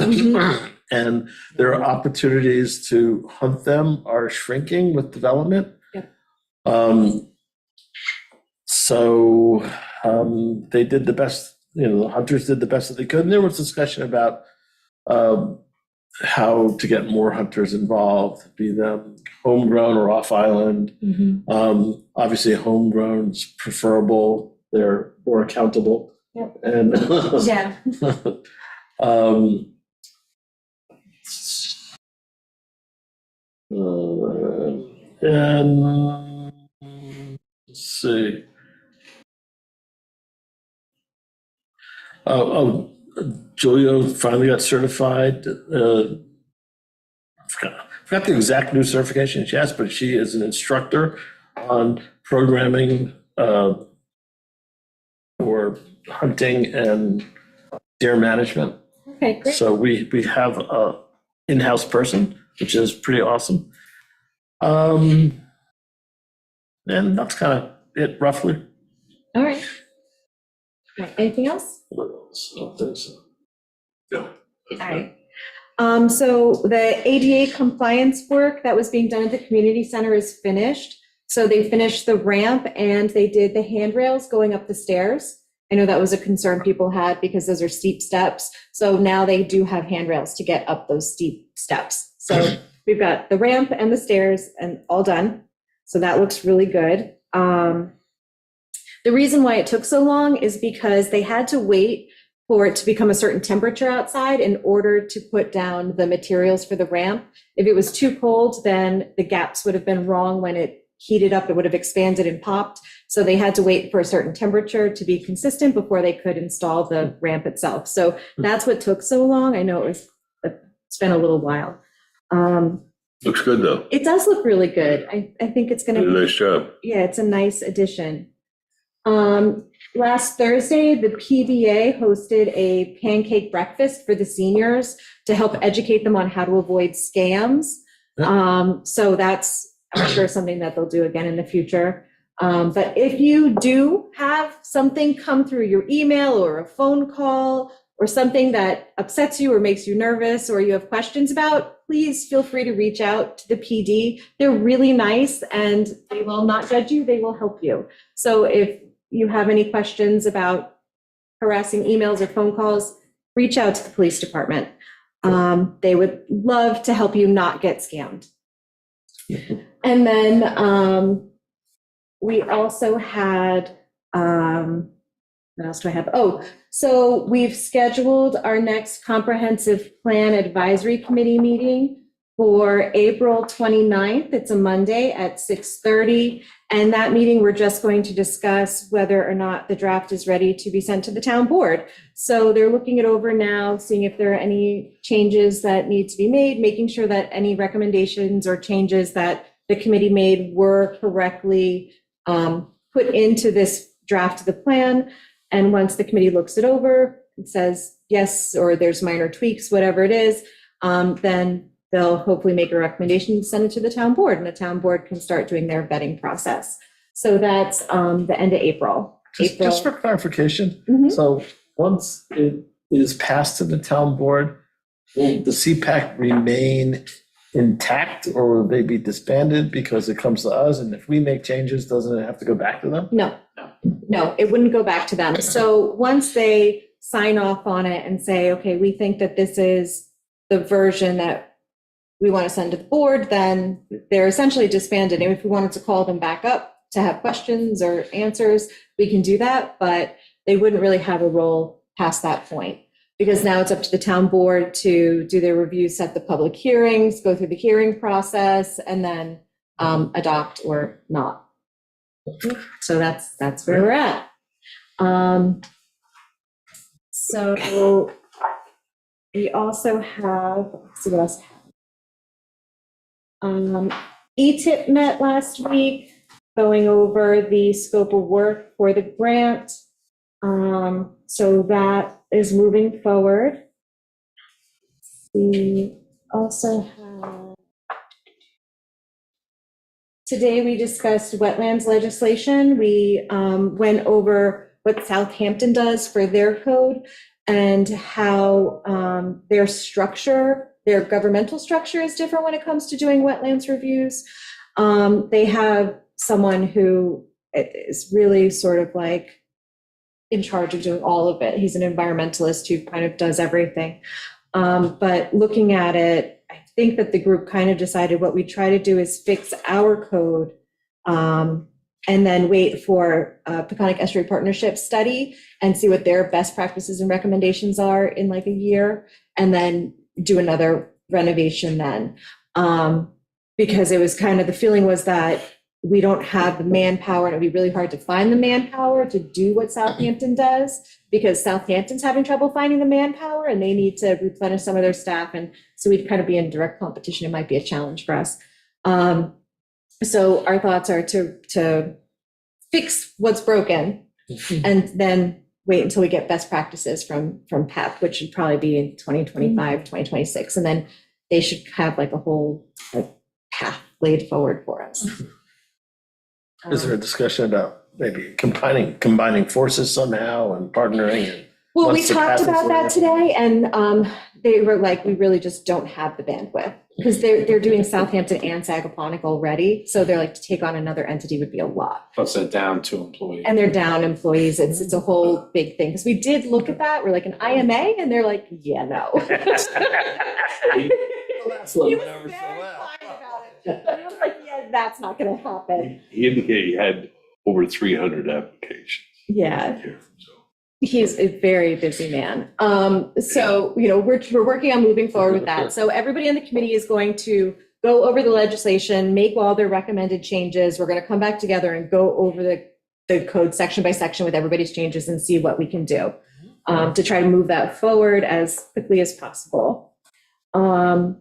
and their opportunities to hunt them are shrinking with development. So they did the best, the hunters did the best that they could. And there was discussion about how to get more hunters involved, be them homegrown or off island. Obviously, homegrown's preferable. They're more accountable. And Yeah. And let's see. Julio finally got certified. Forgot the exact new certification she has, but she is an instructor on programming for hunting and deer management. Okay, great. So we have a in-house person, which is pretty awesome. And that's kind of it, roughly. All right. Anything else? What else? I don't think so. All right. So the ADA compliance work that was being done at the community center is finished. So they finished the ramp and they did the handrails going up the stairs. I know that was a concern people had because those are steep steps. So now they do have handrails to get up those steep steps. So we've got the ramp and the stairs and all done. So that looks really good. The reason why it took so long is because they had to wait for it to become a certain temperature outside in order to put down the materials for the ramp. If it was too cold, then the gaps would have been wrong. When it heated up, it would have expanded and popped. So they had to wait for a certain temperature to be consistent before they could install the ramp itself. So that's what took so long. I know it's been a little while. Looks good, though. It does look really good. I think it's going to Did a be. nice job. Yeah, it's a nice addition. Last Thursday, the PBA hosted a pancake breakfast for the seniors to help educate them on how to avoid scams. So that's, I'm sure, something that they'll do again in the future. But if you do have something come through your email or a phone call or something that upsets you or makes you nervous or you have questions about, please feel free to reach out to the PD. They're really nice and they will not judge you. They will help you. So if you have any questions about harassing emails or phone calls, reach out to the police department. They would love to help you not get scammed. And then we also had, what else do I have? Oh, so we've scheduled our next comprehensive plan advisory committee meeting for April 29th. It's a Monday at 6:30. And that meeting, we're just going to discuss whether or not the draft is ready to be sent to the town board. So they're looking it over now, seeing if there are any changes that need to be made, making sure that any recommendations or changes that the committee made were correctly put into this draft of the plan. And once the committee looks it over, it says yes, or there's minor tweaks, whatever it is, then they'll hopefully make a recommendation and send it to the town board, and the town board can start doing their vetting process. So that's the end of April. Just for clarification, Mhm. so once it is passed to the town board, will the CPAC remain intact or will they be disbanded because it comes to us? And if we make changes, doesn't it have to go back to them? No, it wouldn't go back to them. So once they sign off on it and say, okay, we think that this is the version that we want to send to the board, then they're essentially disbanded. And if we wanted to call them back up to have questions or answers, we can do that, but they wouldn't really have a role past that point. Because now it's up to the town board to do their review, set the public hearings, go through the hearing process, and then adopt or not. So that's where we're at. So we also have, let's see what else. ETIP met last week, going over the scope of work for the grant. So that is moving forward. We also have, today we discussed wetlands legislation. We went over what Southampton does for their code and how their structure, their governmental structure is different when it comes to doing wetlands reviews. They have someone who is really sort of like in charge of doing all of it. He's an environmentalist who kind of does everything. But looking at it, I think that the group kind of decided what we try to do is fix our code and then wait for a Peconic Estuary Partnership study and see what their best practices and recommendations are in like a year, and then do another renovation then. Because it was kind of, the feeling was that we don't have the manpower, and it'd be really hard to find the manpower to do what Southampton does, because Southampton's having trouble finding the manpower and they need to replenish some of their staff. And so we'd kind of be in direct competition. It might be a challenge for us. So our thoughts are to fix what's broken and then wait until we get best practices from PEP, which should probably be in 2025, 2026. And then they should have like a whole path laid forward for us. Is there a discussion about maybe combining forces somehow and partnering? And Well, we once it talked passes about that today, and they were like, we really just don't have the bandwidth, because they're doing Southampton and Sagaponic already. So they're like, to take on another entity would be a lot. Plus they're down 2 employees. And they're down employees. It's a whole big thing. Because we did look at that. We're like an IMA, and they're like, yeah, no. He was very fine about it. But he was like, yeah, that's not going to happen. He indicated he had over 300 applications. Yeah. Here, so. He's a very busy man. So, you know, we're working on moving forward with that. So everybody in the committee is going to go over the legislation, make all their recommended changes. We're going to come back together and go over the code section by section with everybody's changes and see what we can do to try to move that forward as quickly as possible. And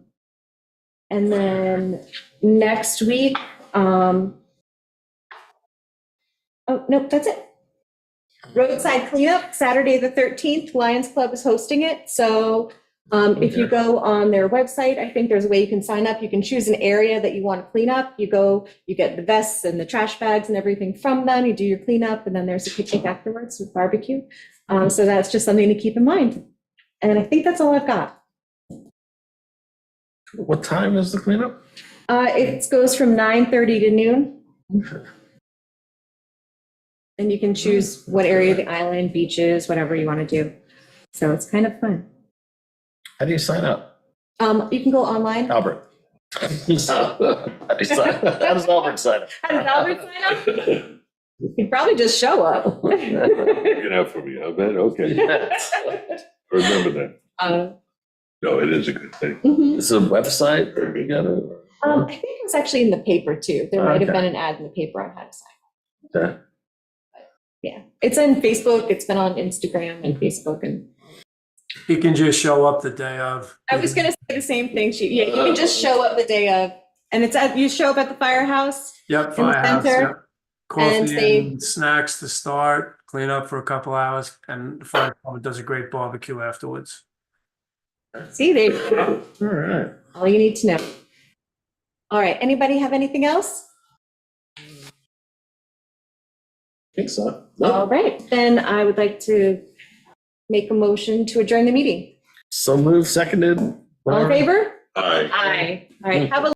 then next week, oh, nope, that's it. Roadside cleanup, Saturday the 13th, Lions Club is hosting it. So if you go on their website, I think there's a way you can sign up. You can choose an area that you want to clean up. You go, you get the vests and the trash bags and everything from them. You do your cleanup, and then there's a picnic afterwards with barbecue. So that's just something to keep in mind. And I think that's all I've got. What time is the cleanup? It goes from 9:30 to noon. And you can choose what area of the island, beaches, whatever you want to do. So it's kind of fun. How do you sign up? You can go online. Albert. How does Albert sign up? How does Albert sign up? He'd probably just show up. Look it out for me, I bet, okay. Remember that. No, it is a good thing. Mhm. Is it a website that you got it? I think it was actually in the paper too. There might have Okay. been an ad in the paper on how to sign. Okay. Yeah, it's on Facebook, it's been on Instagram and Facebook, and You can just show up the day of. I was gonna say the same thing, yeah, you can just show up the day of, and you show up at the firehouse. Yep, the firehouse, center, yep. Coffee they- and snacks to start, clean up for a couple hours, and the fire department does a great barbecue afterwards. See, they, All right. all you need to know. All right, anybody have anything else? I think so. All right, then I would like to make a motion to adjourn the meeting. So move, seconded. All in favor? Aye. Aye. All right, have a